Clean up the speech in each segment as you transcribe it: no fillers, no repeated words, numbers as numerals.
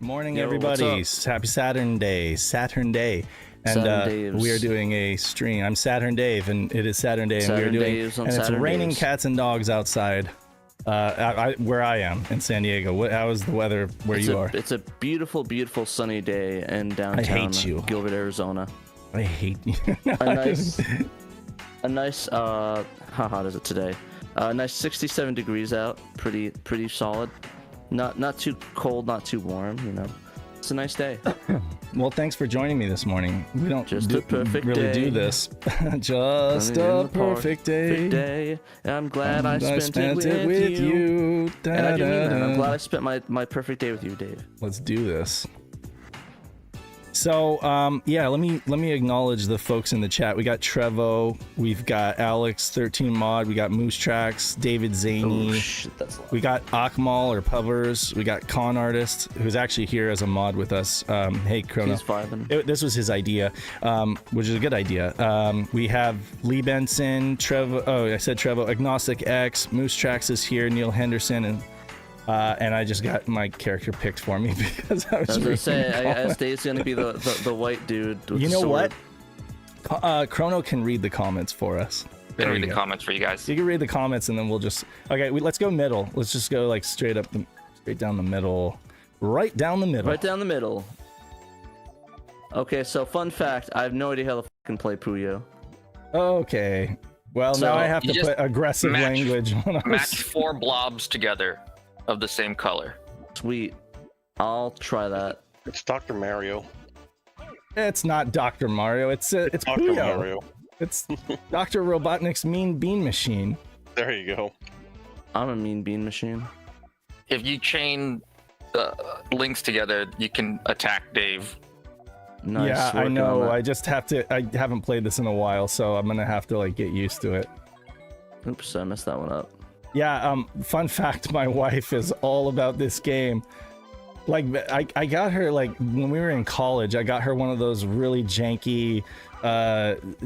Morning, Yo, everybody. Happy SaturnDay, and we are doing a stream. I'm SaturnDave, and it is SaturnDay, and we are doing, and it's raining cats and dogs outside, where I am in San Diego. How is the weather where you are? It's a beautiful, beautiful sunny day in downtown Gilbert, Arizona. I hate you. a nice, how hot is it today? Nice 67 degrees out. Pretty solid. Not too cold, not too warm. You know, it's a nice day. Well, thanks for joining me this morning. We don't really do this. Just a perfect day. I'm glad I spent it with you. And I do mean that. I'm glad I spent my perfect day with you, Dave. Let's do this. So, yeah, let me acknowledge the folks in the chat. We got Trevo, we've got Alex 13 Mod, we got Moose Tracks, David Zaney, we got Akmal or Pubbers, we got Con Artist, who's actually here as a mod with us. Hey, Chrono. He's vibing. This was his idea, which is a good idea. We have Lee Benson, Trevo. Oh, I said Trevo. Agnostic X, Moose Tracks is here, Neil Henderson, and I just got my character picked for me because I was gonna say, I asked Dave's gonna be the white dude. You know what? Chrono can read the comments for us. I can read the comments for you guys. You can read the comments, and then we'll just let's go middle. Let's just go like straight down the middle, right down the middle. Right down the middle. Okay, so fun fact: I have no idea how to fucking play Puyo. Okay. Well, so now I have to put aggressive language on us. Match 4 blobs together of the same color. Sweet. I'll try that. It's Dr. Mario. It's not Dr. Mario. It's Dr. Puyo. Mario. It's Dr. Robotnik's Mean Bean Machine. There you go. I'm a Mean Bean Machine. If you chain links together, you can attack Dave. Nice. Yeah, I know. I just have to. I haven't played this in a while, so I'm gonna have to like get used to it. Oops, I messed that one up. Yeah, fun fact, my wife is all about this game. Like, I got her, like, when we were in college, I got her one of those really janky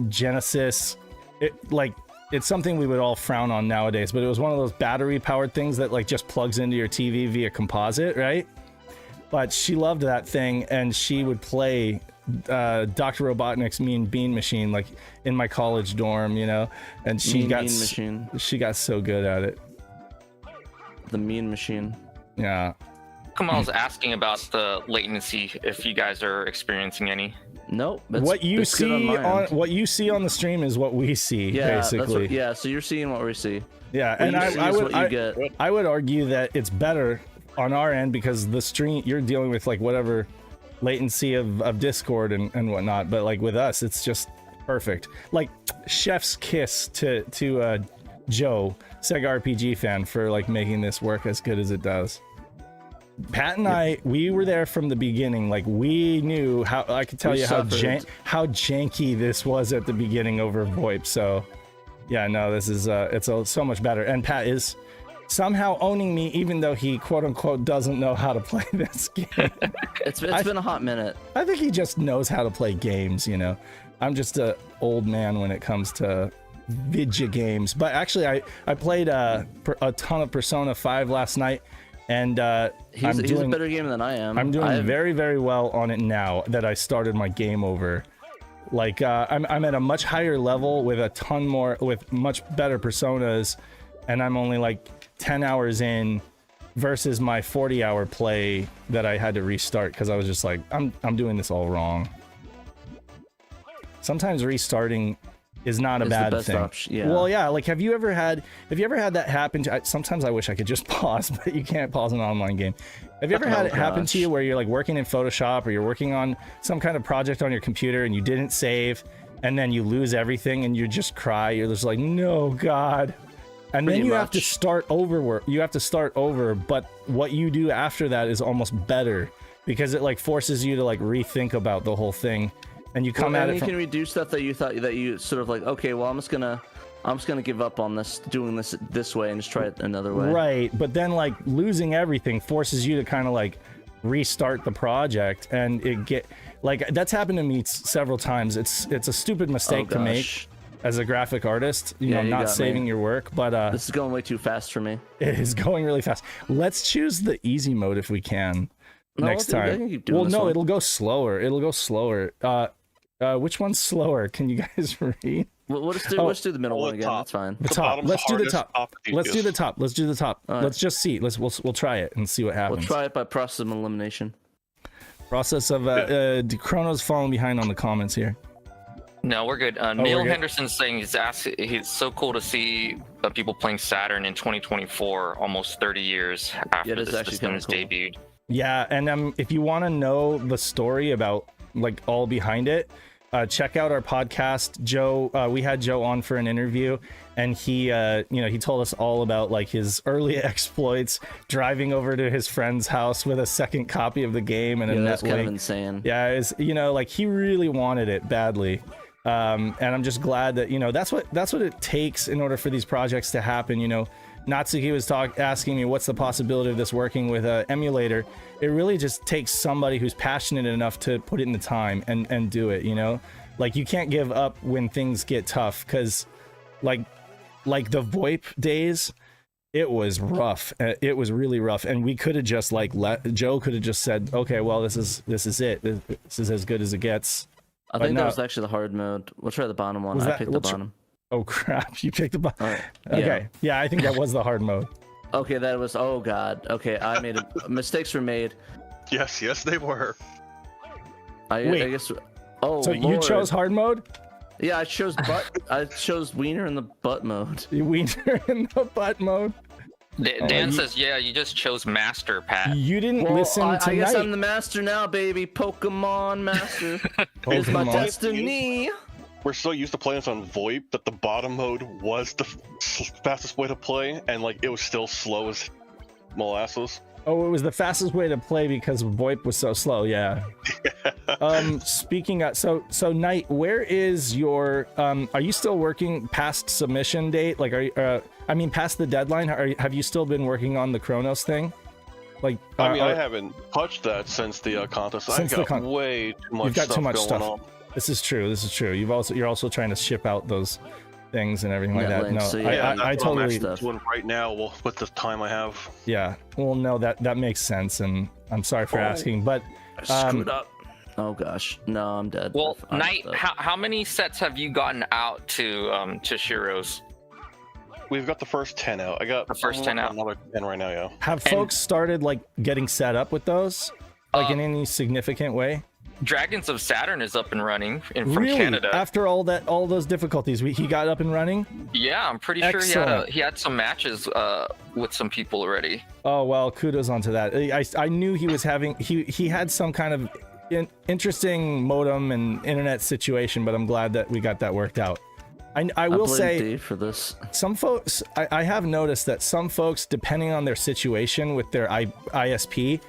Genesis. It's something we would all frown on nowadays, but it was one of those battery-powered things that, like, just plugs into your TV via composite, right? But she loved that thing, and she would play Dr. Robotnik's Mean Bean Machine, like in my college dorm, you know, and she got so good at it. The Mean Machine. Yeah. Kamal's asking about the latency, if you guys are experiencing any. Nope. What you see on the stream is what we see, basically. So you're seeing what we see. Yeah, and I would argue that it's better on our end because the stream, you're dealing with like whatever latency of Discord and whatnot, but like with us, it's just perfect. Like chef's kiss to Joe, Sega RPG fan, for like making this work as good as it does. Pat and I, we were there from the beginning. Like we knew how. I could tell you how janky this was at the beginning over VoIP. So yeah, no, this is it's so much better. And Pat is somehow owning me, even though he quote unquote doesn't know how to play this game. It's been a hot minute. I think he just knows how to play games, you know. I'm just a old man when it comes to video games. But actually, I played a ton of Persona 5 last night, and he's a better gamer than I am. I'm doing very, very well on it now that I started my game over. Like I'm at a much higher level with with much better Personas, and I'm only like 10 hours in versus my 40-hour play that I had to restart because I was just like, I'm doing this all wrong. Sometimes restarting is not a bad thing. Yeah. Well, yeah, like have you ever had that happen sometimes I wish I could just pause, but you can't pause an online game. Have you ever had it happen to you where you're like working in Photoshop or you're working on some kind of project on your computer and you didn't save and then you lose everything and you just cry? You're just like, no, God. And then you have to start over. You have to start over, but what you do after that is almost better because it like forces you to like rethink about the whole thing, and you come at it. You can redo stuff that you thought that you sort of like. Okay, well, I'm just gonna give up on doing this way and just try it another way. Right, but then like losing everything forces you to kind of like restart the project, and that's happened to me several times. It's a stupid mistake to make. as a graphic artist, you know, you not got saving me. your work, but This is going way too fast for me. it is going really fast. Let's choose the easy mode if we can next I time. can keep doing Well, this no, one. it'll go slower. It'll go slower. Which one's slower? Can you guys read? Well, let's do the middle one again. top. That's fine. The top. bottom's Let's do the hardest, top. Let's do the top. Let's do the top. All right. Let's just see. We'll try it and see what happens. We'll try it by process of elimination. Process of Chrono's falling behind on the comments here. No, we're good. we're Neil good? Henderson's saying he's so cool to see people playing Saturn in 2024, almost 30 years after that's the actually system kinda has cool. debuted. Yeah, and if you want to know the story about like all behind it, check out our podcast. Joe, we had Joe on for an interview, and he he told us all about like his early exploits, driving over to his friend's house with a second copy of the game and a That's kind of NetLink. insane. Yeah, it's like he really wanted it badly. And I'm just glad that that's what it takes in order for these projects to happen. Natsuki was asking me what's the possibility of this working with an emulator. It really just takes somebody who's passionate enough to put it in the time and do it. Like you can't give up when things get tough, because like the VoIP days, it was rough. It was really rough, and we could have just Joe could have just said, okay, well, this is it. This is as good as it gets. I But think no. that was actually the hard mode. We'll try the bottom one. Was I that- picked we'll the bottom. Oh crap! You picked the bottom. All right. Okay, yeah, I think that was the hard mode. Okay, that was. Oh god. Okay, I made mistakes were made. Yes, they were. I Wait. guess. Oh, So you Lord. chose hard mode? Yeah, I chose butt. I chose wiener in the butt mode. You wiener in the butt mode? Dan says, yeah, you just chose Master, Pat. You didn't Well, listen I tonight. guess I'm the master now, baby. Pokemon master. It's my Pokemon. destiny. We're so used to playing this on VoIP that the bottom mode was the fastest way to play, and like it was still slow as molasses. Oh, it was the fastest way to play because VoIP was so slow. Yeah. Speaking of, so Knight, where is your? Are you still working past submission date? Like, are you? Past the deadline? Have you still been working on the Chronos thing? Like, I haven't touched that since the contest. Since I've the got way too much You've got stuff too much going stuff. on. This is true. You're also trying to ship out those things and everything like that. NetLink, No, so yeah, I That's what I'm totally. actually stuff. doing right now with the time I have. Yeah. Well, no, that makes sense, and I'm sorry for asking, but I screwed up. Oh gosh, no, I'm dead. Well, I'm Knight, dead. how many sets have you gotten out to SHIRO's? We've got the first 10 out. I got The first 10 out. Another 10 right now, yeah. have And- folks started like getting set up with those, like in any significant way? Dragons of Saturn is up and running from Really? Canada. After all those difficulties, he got up and running? Yeah, I'm pretty sure Excellent. he had some matches with some people already. Oh well, kudos onto that. I knew he was having he had some kind of interesting modem and internet situation, but I'm glad that we got that worked out. I will blame say Dave for this. some folks, I have noticed that some folks, depending on their situation with their ISP,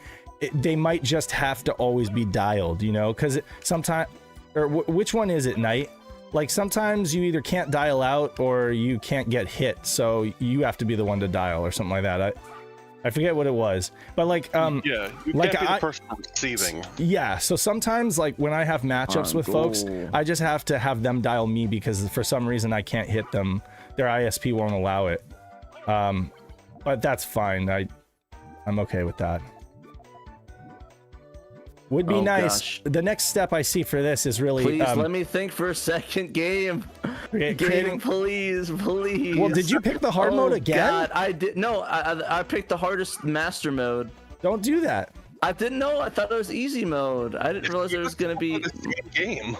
they might just have to always be dialed, because sometimes, or which one is it, Knight? Like sometimes you either can't dial out or you can't get hit, so you have to be the one to dial or something like that. I forget what it was, but like Yeah, you like can't be the person receiving. yeah, so sometimes like when I have matchups with folks, I just have to have them dial me because for some reason I can't hit them. Their ISP won't allow it. But that's fine. I'm okay with that. Would be Oh, nice. gosh. The next step I see for this is really Please let me think for a second. Game, creating. please. Well, did you pick the hard mode again? God, I did. No, I picked the hardest master mode. Don't do that. I didn't know. I thought it was easy mode. I didn't realize it was gonna be. The same game.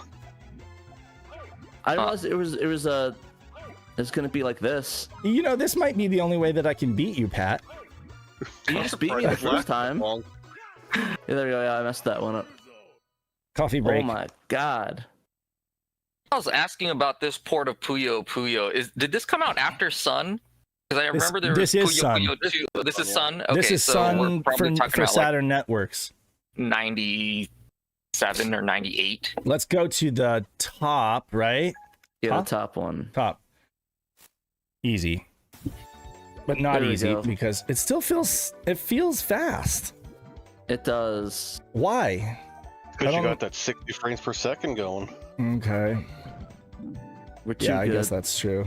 I didn't realize it was gonna be like this. This might be the only way that I can beat you, Pat. You just beat me the first time. Yeah, Long. there you go. Yeah, I messed that one up. Coffee break. Oh my god. I was asking about this port of Puyo Puyo. Did this come out after Sun? Because I remember there was this is Puyo Sun. Puyo 2. This is Sun? Okay, This is so Sun we're probably talking for about Saturn Networks. like 97 or 98. Let's go to the top, right? Yeah, Huh? the top one. Top. Easy. But not There we easy go. because it still feels fast. It does. Why? I Because you don't- got that 60 frames per second going. Okay. We're too Yeah, I good. guess that's true.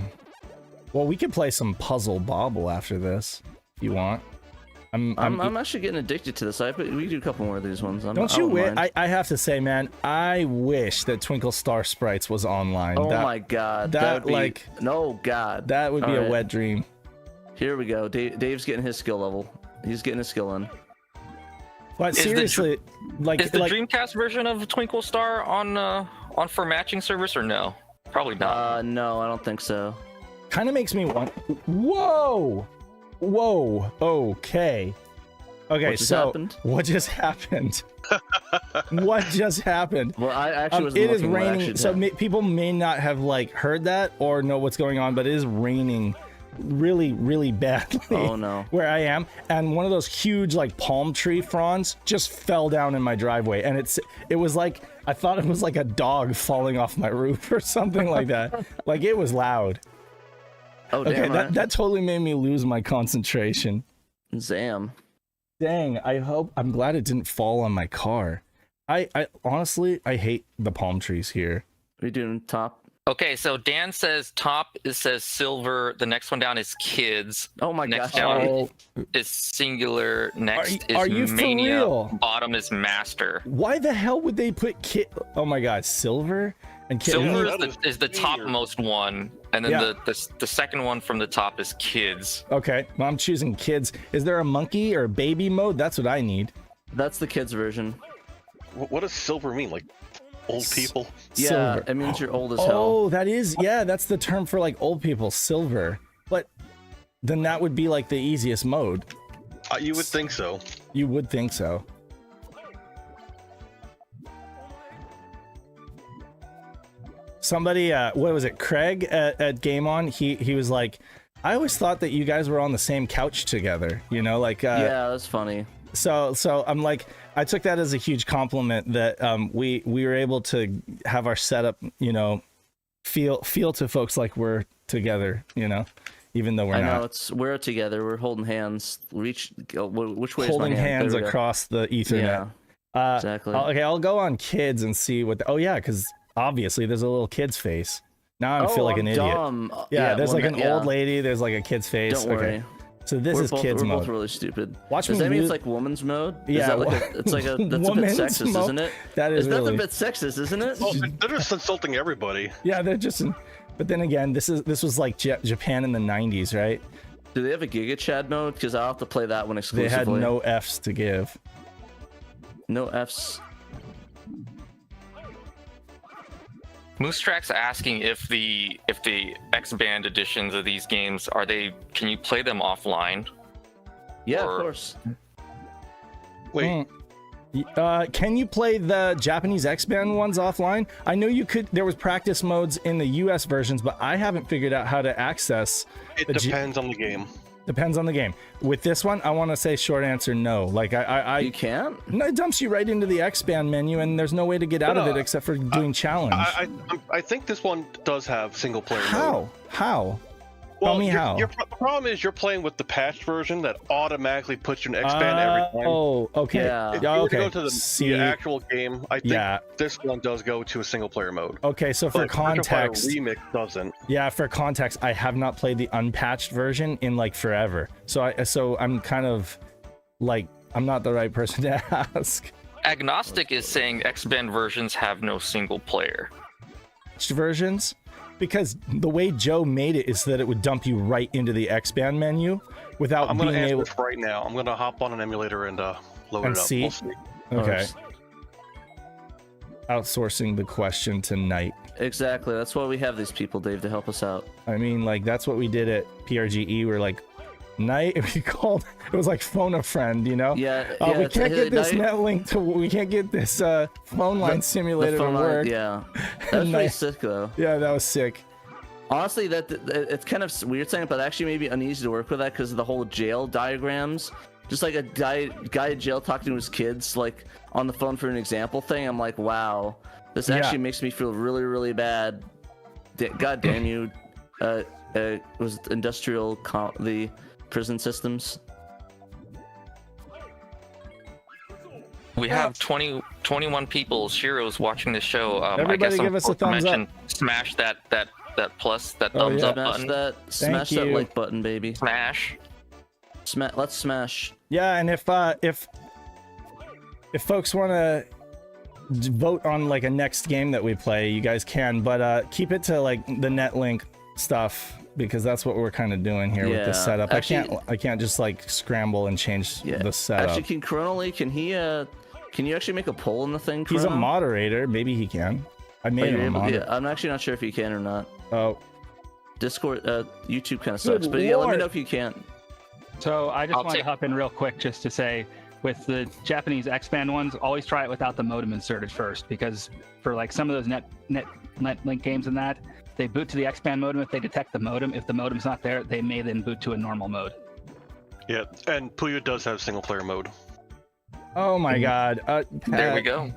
Well, we could play some Puzzle Bobble after this, if you want. I'm actually getting addicted to this. We can do a couple more of these ones. Don't you wish? I have to say, man, I wish that Twinkle Star Sprites was online. Oh my god. That would be, like, no god. that would be a wet dream. Here we go. Dave's getting his skill level. He's getting his skill in. But seriously, is like the Dreamcast version of Twinkle Star on for matching service or no? Probably not. No, I don't think so. kind of makes me want. Whoa! Whoa! Okay. Okay, so what just happened? What just happened? Well, I actually was. It is raining, so people may not have like heard that or know what's going on, but it is raining really, really badly. Oh no! Where I am, and one of those huge like palm tree fronds just fell down in my driveway, and it was like I thought it was like a dog falling off my roof or something like that. Like it was loud. Oh damn! Okay, that totally made me lose my concentration. Zam. Dang, I'm glad it didn't fall on my car. I honestly, I hate the palm trees here. Are we doing top? Okay, so Dan says top, it says silver. The next one down is kids. Oh my next gosh. down is singular. Next are is you for mania. real? Bottom is master. Why the hell would they put kid? Oh my god, silver and kid. Silver is the topmost one, and then Yeah. the second one from the top is kids. Okay, well, I'm choosing kids. Is there a monkey or baby mode? That's what I need. That's the kids version. What does silver mean? Like old people? Yeah, Silver. it means you're old as hell. Oh, that is, yeah, that's the term for like old people, silver. But then that would be like the easiest mode. You would think so. You would think so. Somebody, what was it, Craig at Game On, he was like, I always thought that you guys were on the same couch together, you know, like yeah, that's funny. So I'm like, I took that as a huge compliment that we were able to have our setup, you know, feel to folks like we're together, you know, even though we're not. I know, we're together, we're holding hands. Which way is Holding my hand? hands There we go. across the Ethernet. Yeah, exactly. Okay, I'll go on kids and see what. Oh yeah, because obviously there's a little kid's face. Now I feel like an idiot. Dumb. Yeah, there's like an yeah. old lady. There's like a kid's face. Don't worry. Okay. So this is kids we're mode. both really stupid. Watch Does me that mean use- it's like woman's mode? Yeah, Is that like that's a bit woman's sexist, mode? isn't it? That is That's really a bit sexist, isn't it? Oh, they're just insulting everybody. Yeah, they're just. But then again, this was like Japan in the 90s, right? Do they have a Giga Chad mode? Because I'll have to play that one They exclusively. had no Fs to give. No Fs. Moose Track's asking if the X-Band editions of these games can you play them offline? Yeah, Or- of course. Wait, Can you play the Japanese X-Band ones offline? I know you could. There was practice modes in the US versions, but I haven't figured out how to access. it the depends on the game. Depends on the game. With this one, I want to say short answer no. Like You I can't? no, it dumps you right into the X-Band menu, and there's no way to get out of it except for doing challenge. I think this one does have single player mode. How? Well, Tell me how. The problem is you're playing with the patched version that automatically puts you in X-Band every time. Oh, okay. Yeah. If you were to okay. go to the actual game, I think Yeah. this one does go to a single player mode. Okay, so for But Virtua Fighter context, Remix doesn't. yeah, for context, I have not played the unpatched version in like forever. So I'm kind of like I'm not the right person to ask. Agnostic is saying X-Band versions have no single player. Versions, because the way Joe made it is that it would dump you right into the X-Band menu without I'm being gonna answer able. this right now. I'm gonna hop on an emulator and load And it up. see? We'll see. Okay, outsourcing the question tonight. Exactly. That's why we have these people, Dave, to help us out. I mean, like that's what we did at PRGE. We're like, night. We called. It was like phone a friend, you know. Yeah. We it's- can't get this night- NetLink to. We can't get this phone line simulator the phone to line, work. yeah. That was pretty Night. sick, though. Yeah, that was sick. Honestly, it's kind of weird saying it, but actually maybe uneasy to work with that because of the whole jail diagrams. Just like a guy in jail talking to his kids, like on the phone for an example thing. I'm like, wow, this actually makes me feel really, really bad. God damn you, was the prison systems. We have 21 people, SHIRO's watching the show. I Everybody guess I'm give us a supposed to thumbs up. mention, smash that thumbs up button. Smash that like button, baby. Smash. Let's smash. Yeah, and if folks want to vote on like a next game that we play, you guys can, but keep it to like the NetLink stuff, because that's what we're kind of doing here with the setup. Actually, I can't just like scramble and change the setup. Actually, can Chronolly, can you actually make a poll in the thing, Chrono? He's a moderator. Maybe he can. I made him a moderator. Yeah, I'm actually not sure if he can or not. Oh. Discord, YouTube kind of sucks, but yeah, let me know if you can. So I just want to hop in real quick just to say, with the Japanese X-Band ones, always try it without the modem inserted first, because for like some of those NetLink games and that, they boot to the X-Band modem if they detect the modem. If the modem's not there, they may then boot to a normal mode. Yeah, and Puyo does have single player mode. Oh my god. There we go.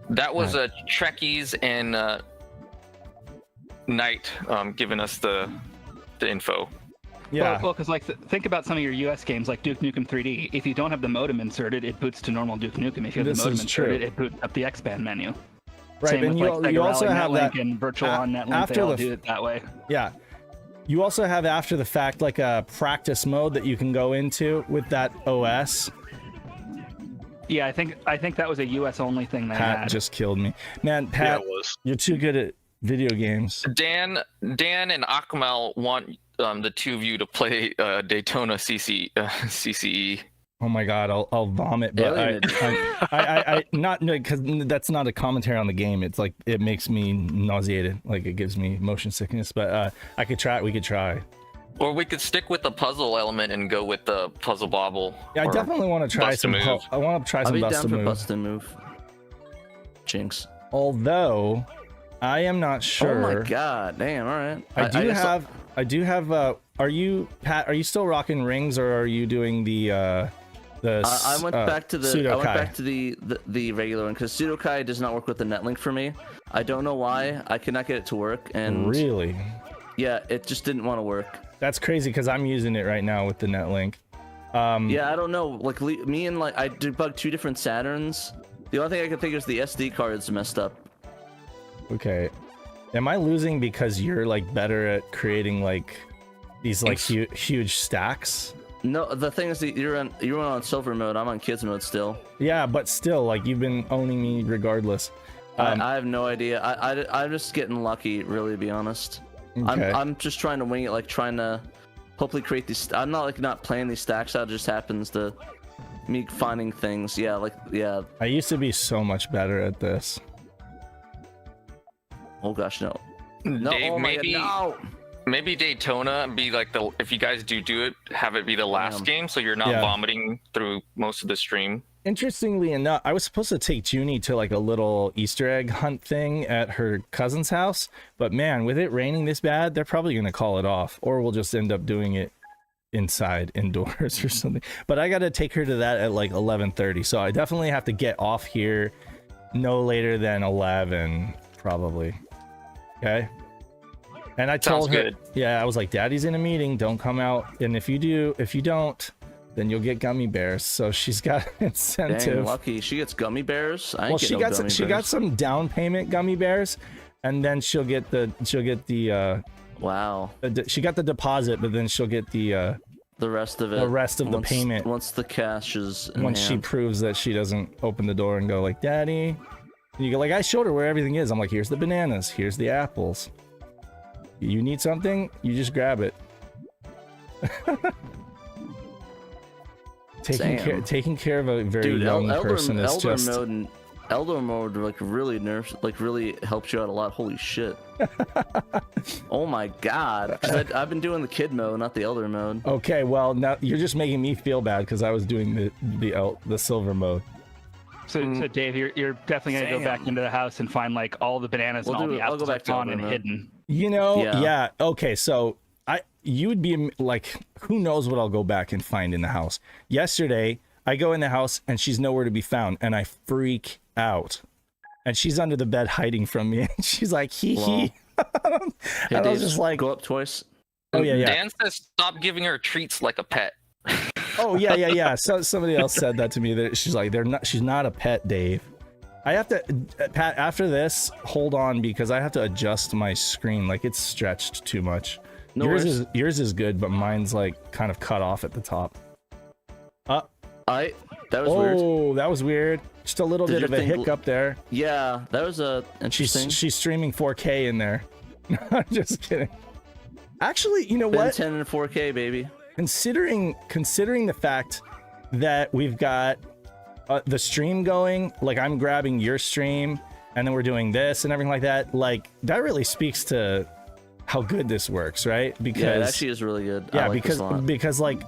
That was Trekkies and Knight giving us the info. Yeah. Well, because like think about some of your US games like Duke Nukem 3D. If you don't have the modem inserted, it boots to normal Duke Nukem. If you have the modem inserted, it boots up the X-Band menu. Right, Same and with like Sega you also Rally have NetLink that and Virtual on NetLink. They all do it that way. Yeah. You also have after the fact like a practice mode that you can go into with that OS. Yeah, I think that was a US only thing they had. Pat just killed me. Man, Pat, you're too good at video games. Dan and Akmal want the two of you to play Daytona CCE. Oh my god, I'll vomit, but I not because that's not a commentary on the game. It's like it makes me nauseated, like it gives me motion sickness. But I could try. We could try. Or we could stick with the puzzle element and go with the puzzle bobble. Yeah, I definitely want to try some. I want to try some bust a move. Jinx. Although, I am not sure. Oh my god! Damn. All right. I do have. Are you, Pat? Are you still rocking rings, or are you doing the? I went back to Sudokai. the regular one because Sudokai does not work with the NetLink for me. I don't know why. I could not get it to work. And really? Yeah, it just didn't want to work. That's crazy because I'm using it right now with the NetLink. Yeah, I don't know. Like me and I debugged 2 different Saturns. The only thing I can think is the SD card's messed up. Okay. Am I losing because you're like better at creating like these like huge stacks? No, the thing is that you're on silver mode. I'm on kids mode still. Yeah, but still, like you've been owning me regardless. I have no idea. I'm just getting lucky, really, to be honest. Okay. I'm just trying to wing it, like trying to hopefully create these. I'm not playing these stacks out. It just happens to me finding things. Yeah, I used to be so much better at this. Oh gosh, no. Dave, oh my God, no. Maybe Daytona be like if you guys do it, have it be the last game, so you're not vomiting through most of the stream. Interestingly enough, I was supposed to take Junie to like a little Easter egg hunt thing at her cousin's house, but man, with it raining this bad, they're probably gonna call it off, or we'll just end up doing it indoors or something. But I gotta take her to that at like 11:30, so I definitely have to get off here no later than 11, probably. Okay. And I told her, yeah, I was like, Daddy's in a meeting, don't come out. And if you don't, then you'll get gummy bears. So she's got an incentive. Dang, lucky. She gets gummy bears? She got some down payment gummy bears, and then she'll get the wow. She got the deposit, but then she'll get the rest of it. The rest of the payment. Once the cash is in Once hand. she proves that she doesn't open the door and go like, Daddy. And you go like, I showed her where everything is. I'm like, here's the bananas, here's the apples. You need something, you just grab it. Taking care of a very young person is just. Elder mode really helps you out a lot. Holy shit! Oh my god! I've been doing the kid mode, not the elder mode. Okay, well now you're just making me feel bad because I was doing the silver mode. So Dave, you're definitely gonna go back into the house and find like all the bananas and all the apples are gone and hidden. You know, yeah. Okay, so you would be like, who knows what I'll go back and find in the house. Yesterday, I go in the house and she's nowhere to be found, and I freak out. And she's under the bed hiding from me, and she's like, hee hee. Hey, I was just like, go up twice. Oh yeah. Dan says stop giving her treats like a pet. Oh yeah. So somebody else said that to me. That she's like, she's not a pet, Dave. I have to, Pat, after this, hold on, because I have to adjust my screen. Like, it's stretched too much. No yours is good, but mine's like kind of cut off at the top. That was weird. Oh, that was weird. Just a little bit of a hiccup there. Yeah, that was interesting. She's streaming 4K in there. Just kidding. Actually, you know what? 10 and 4K, baby. Considering the fact that we've got the stream going, like I'm grabbing your stream and then we're doing this and everything like that, like that really speaks to how good this works, right? Because yeah, it actually is really good. Yeah, I like because like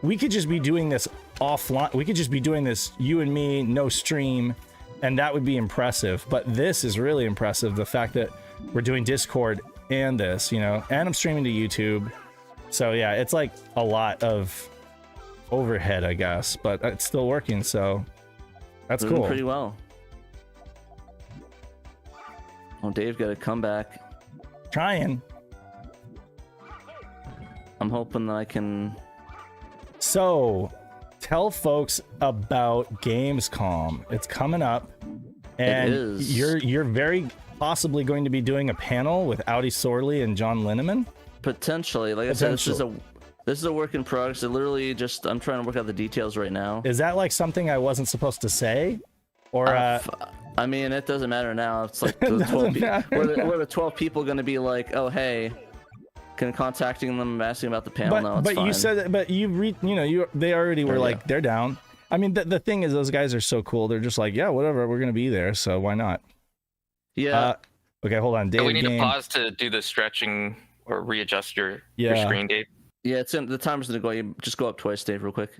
we could just be doing this offline. We could just be doing this, you and me, no stream, and that would be impressive. But this is really impressive. The fact that we're doing Discord and this, you know, and I'm streaming to YouTube. So yeah, it's like a lot of overhead, I guess, but it's still working. So that's doing cool. Pretty well. Well, Dave got a comeback. Trying. I'm hoping that I can. So, tell folks about Gamescom. It's coming up, and it is. You're very possibly going to be doing a panel with Audi Sorley and John Linneman. Potentially, like I said, this is a work in progress. I'm trying to work out the details right now. Is that like something I wasn't supposed to say, or? I mean, it doesn't matter now. It's like the 12 were the 12 people going to be like, oh hey, contacting them, asking about the panel? No, it's fine. You said, but they already were like, they're down. I mean, the thing is, those guys are so cool. They're just like, yeah, whatever, we're gonna be there, so why not? Yeah. Okay, hold on, Dave. So we need to pause to do the stretching or readjust your screen, Dave. Yeah, the timer's gonna go. You just go up twice, Dave, real quick.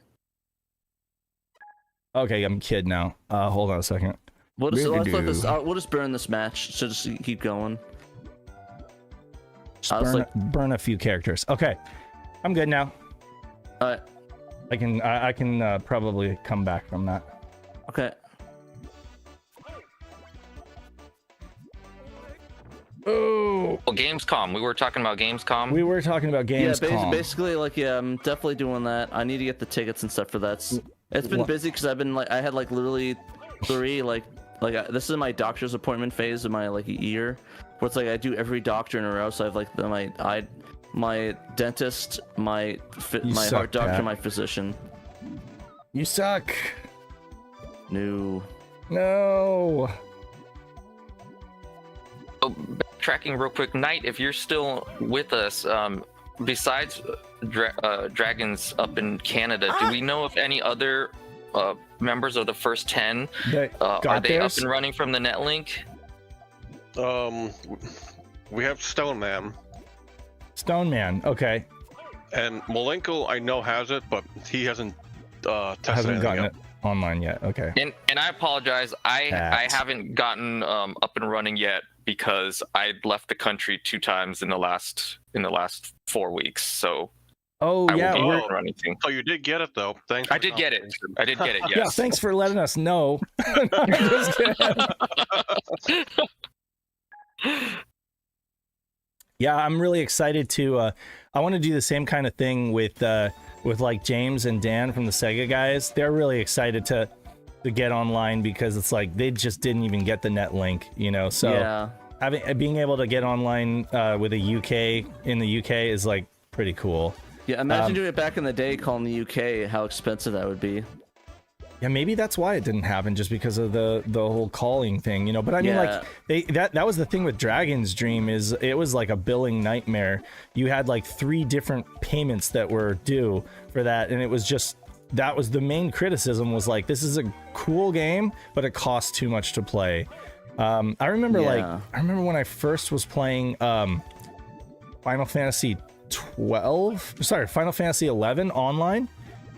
Okay, I'm kid now. Hold on a second. We'll just burn this match. So just keep going. Burn a few characters. Okay, I'm good now. All right. I can probably come back from that. Okay. Oh. Well, Gamescom. We were talking about Gamescom. We were talking about Gamescom. Yeah, basically, like, yeah, I'm definitely doing that. I need to get the tickets and stuff for that. It's been busy because I had like literally 3 this is my doctor's appointment phase of my like year, where it's like I do every doctor in a row. So I have like my dentist, my heart doctor, Pat. my physician. You suck. No. Oh, tracking real quick, Knight, if you're still with us, besides Dragons up in Canada, do we know if any other members of the first 10 are they up and running from the NetLink? We have Stoneman. Okay. And Malenko, I know, has it, but he hasn't tested gotten it online yet. Okay. And I apologize, I haven't gotten up and running yet because I left the country 2 times in the last 4 weeks. So. Oh yeah, so you did get it though. Thanks. I did get it. Yes. Yeah, thanks for letting us know. Yeah, I'm really excited to. I want to do the same kind of thing with like James and Dan from the Sega guys. They're really excited to get online because it's like they just didn't even get the NetLink, you know. So yeah. Being able to get online with a UK in the UK is like pretty cool. Yeah, imagine doing it back in the day, calling the UK, how expensive that would be. Yeah, maybe that's why it didn't happen, just because of the whole calling thing, you know. But I mean, like that was the thing with Dragon's Dream, is it was like a billing nightmare. You had like 3 different payments that were due for that, and it was just, that was the main criticism, was like, this is a cool game, but it costs too much to play. I remember when I first was playing Final Fantasy 11 online,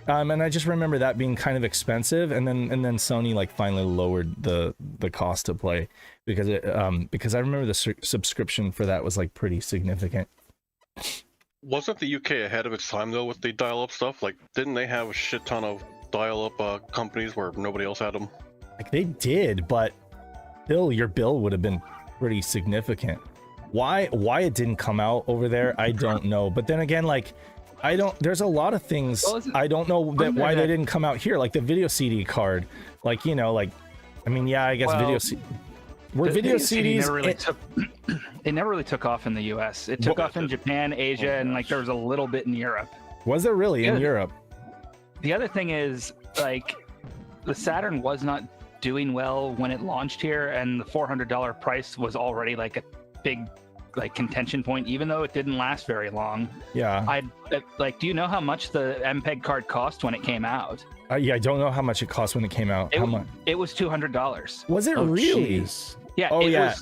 and I just remember that being kind of expensive, and then Sony like finally lowered the cost to play, because I remember the subscription for that was like pretty significant. Wasn't the UK ahead of its time though with the dial-up stuff? Like, didn't they have a shit ton of dial-up companies where nobody else had them? Like, they did, but still your bill would have been pretty significant. Why it didn't come out over there, I don't know. But then again, like, there's a lot of things I don't know why they didn't come out here, like the video CD card. Like, you know, like I mean, yeah, I guess video CDs never really took. It never really took off in the U.S. It took off in Japan, Asia, and like there was a little bit in Europe. Was there really in Europe? The other thing is like the Saturn was not doing well when it launched here, and the $400 price was already like a big like contention point, even though it didn't last very long. Yeah. Do you know how much the MPEG card cost when it came out? Yeah, I don't know how much it cost when it came out. How much? It was $200. Was it really? Geez. Yeah. Oh, yeah.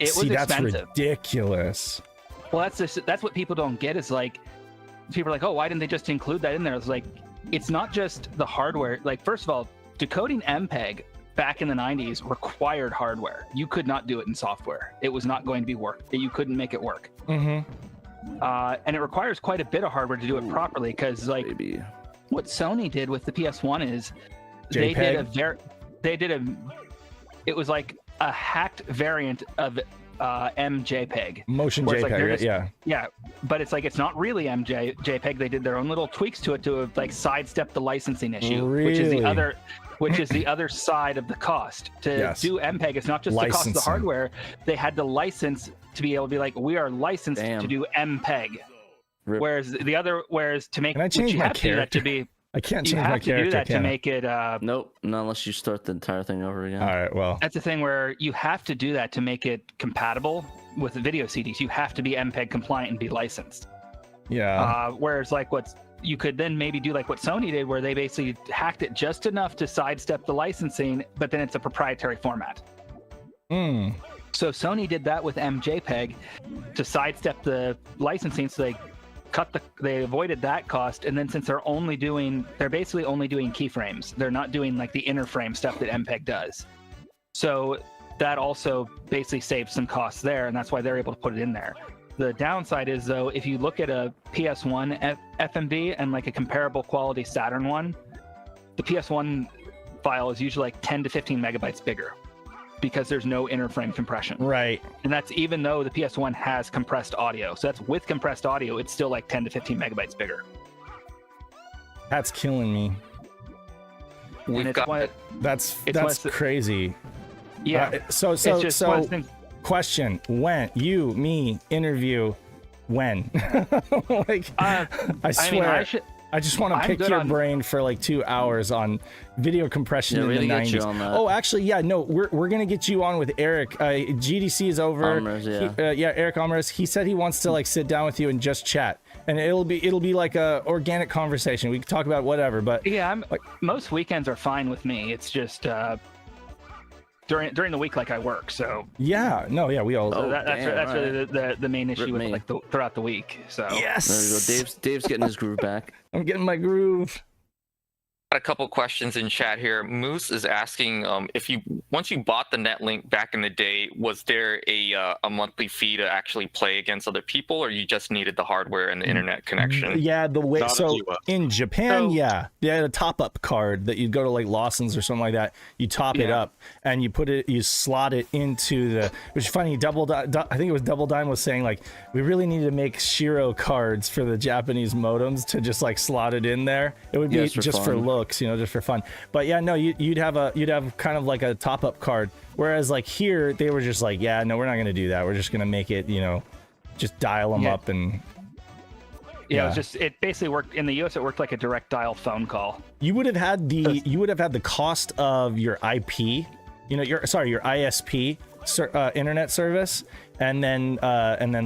It was expensive. That's ridiculous. Well, that's what people don't get is like, people are like, oh, why didn't they just include that in there? It's like, it's not just the hardware. Like, first of all, decoding MPEG back in the 90s required hardware. You could not do it in software. It was not going to be work. You couldn't make it work. Mm-hmm. And it requires quite a bit of hardware to do it properly, because like what Sony did with the PS1 is it was like a hacked variant of MJPEG. Motion JPEG, like yeah. Yeah, but it's like it's not really JPEG. They did their own little tweaks to it to like sidestep the licensing issue, which is the other side of the cost. To do MPEG, it's not just the cost of the hardware. They had to license to be able to be like, we are licensed to do MPEG. Whereas to make, can I change my character? I can't change my character. You have to do that to make it. Nope, not unless you start the entire thing over again. All right, well. That's the thing where you have to do that to make it compatible with the video CDs. You have to be MPEG compliant and be licensed. Yeah. Whereas like you could then maybe do like what Sony did, where they basically hacked it just enough to sidestep the licensing, but then it's a proprietary format. So Sony did that with MJPEG to sidestep the licensing, so they avoided that cost. And then since they're basically only doing keyframes, they're not doing like the inner frame stuff that MPEG does. So that also basically saves some costs there, and that's why they're able to put it in there. The downside is, though, if you look at a PS1 FMV and like a comparable quality Saturn one, the PS1 file is usually like 10 to 15 megabytes bigger, because there's no inner frame compression. Right. And that's even though the PS1 has compressed audio. So that's with compressed audio, it's still like 10 to 15 megabytes bigger. That's killing me. That's crazy. Yeah. So question, interview when? Like, I swear. I just want to pick your brain for like 2 hours on video compression in the 90s. Oh, actually, yeah, no, we're gonna get you on with Eric. GDC is over. Eric Amers. He said he wants to like sit down with you and just chat, and it'll be like a organic conversation. We can talk about whatever. But yeah, most weekends are fine with me. It's just during the week, like I work, so yeah, we all. So that's really the main issue with like throughout the week. So yes, there you go. Dave's getting his groove back. I'm getting my groove. Got a couple questions in chat here. Moose is asking once you bought the NetLink back in the day, was there a monthly fee to actually play against other people, or you just needed the hardware and the internet connection? Yeah, in Japan, they had a top-up card that you'd go to like Lawson's or something like that. You top it up and you slot it into the. Which is funny. I think it was Double Dime was saying like we really need to make SHIRO cards for the Japanese modems to just like slot it in there. It would be just for looks, just for fun. But yeah, no, you'd have kind of like a top-up card, whereas like here they were just like, yeah, no, we're not gonna do that. We're just gonna make it, just dial them up and it basically worked in the US. It worked like a direct dial phone call. You would have had the cost of your IP, your ISP internet service, and then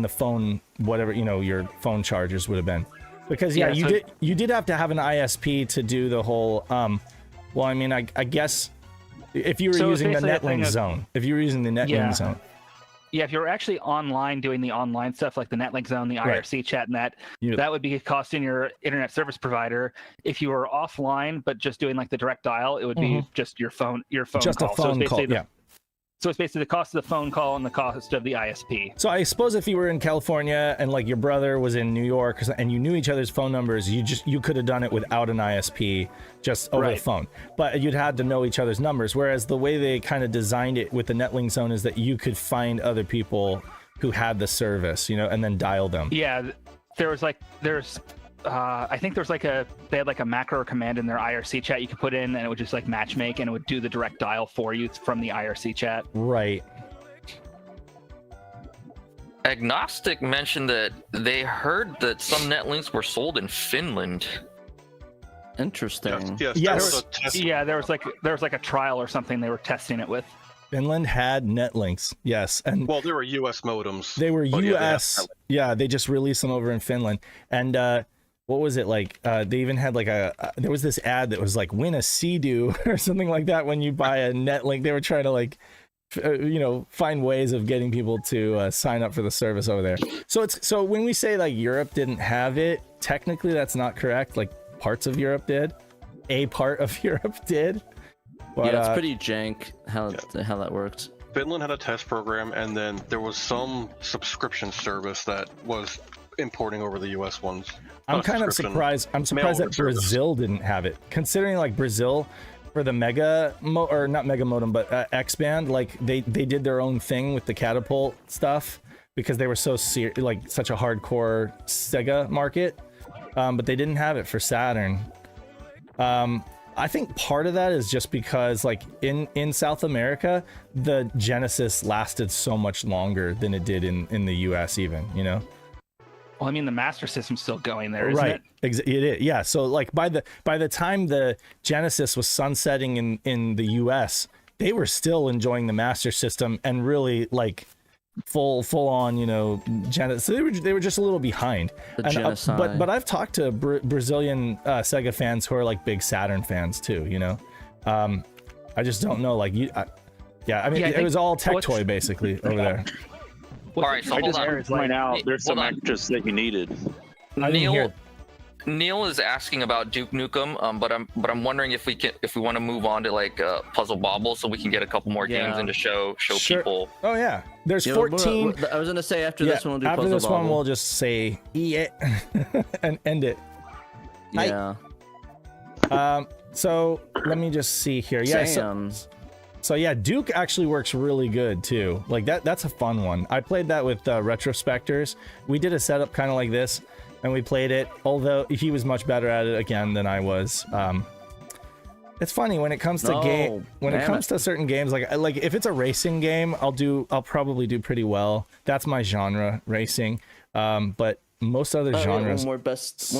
the phone, whatever your phone charges would have been. Because you did have to have an ISP to do the whole. Well, I mean, I guess if you were using the NetLink zone, zone. Yeah, if you're actually online doing the online stuff like the NetLink zone, the IRC chat, and that would be costing your internet service provider. If you were offline but just doing like the direct dial, it would be just your phone just call. A phone call. So it's basically the cost of the phone call and the cost of the ISP. So I suppose if you were in California and like your brother was in New York and you knew each other's phone numbers, you could have done it without an ISP, just over the phone. But you'd had to know each other's numbers. Whereas the way they kind of designed it with the NetLink zone is that you could find other people who had the service, and then dial them. Yeah, there's I think there's they had like a macro or command in their IRC chat you could put in, and it would just like matchmake, and it would do the direct dial for you from the IRC chat. Right. Agnostic mentioned that they heard that some netlinks were sold in Finland. Interesting. Yes. There was like a trial or something they were testing it with. Finland had netlinks, yes, and well, they were U.S. modems. They were U.S. Yeah, they just released them over in Finland, and what was it like? They even had like there was this ad that was like win a Sea-Doo or something like that when you buy a netlink. They were trying to like, find ways of getting people to sign up for the service over there. So when we say like Europe didn't have it, technically that's not correct. Like parts of Europe did, a part of Europe did. But, yeah, it's pretty jank how that worked. Finland had a test program, and then there was some subscription service that was importing over the U.S. ones. I'm kind of surprised. I'm surprised that Brazil didn't have it, considering like Brazil for the not mega modem, but X-band, like they did their own thing with the catapult stuff because they were so like such a hardcore Sega market, but they didn't have it for Saturn. I think part of that is just because like in South America, the Genesis lasted so much longer than it did in the US even, Well, I mean, the Master System's still going there, isn't right. it? It is, yeah. So like by the time the Genesis was sunsetting in the US, they were still enjoying the Master System and really like full on, Genesis. So they were just a little behind. The genocide. But I've talked to Brazilian Sega fans who are like big Saturn fans too. I just don't know. Like it was all tech toy basically over there. All right, so I hold just on. want to point out there's some extras that you needed. Neil is asking about Duke Nukem, but I'm wondering if we want to move on to like Puzzle Bobble so we can get a couple more games and to show people. Oh yeah, there's 14. I was gonna say after this one we'll do after Puzzle this Bobble. one we'll just say it and end it. Yeah. So let me just see here. Yeah. So yeah, Duke actually works really good too. Like that's a fun one. I played that with Retrospectors. We did a setup kind of like this, and we played it. Although he was much better at it again than I was. It's funny when it comes to it comes to certain games. Like if it's a racing game, I'll probably do pretty well. That's my genre, racing. But most other genres. One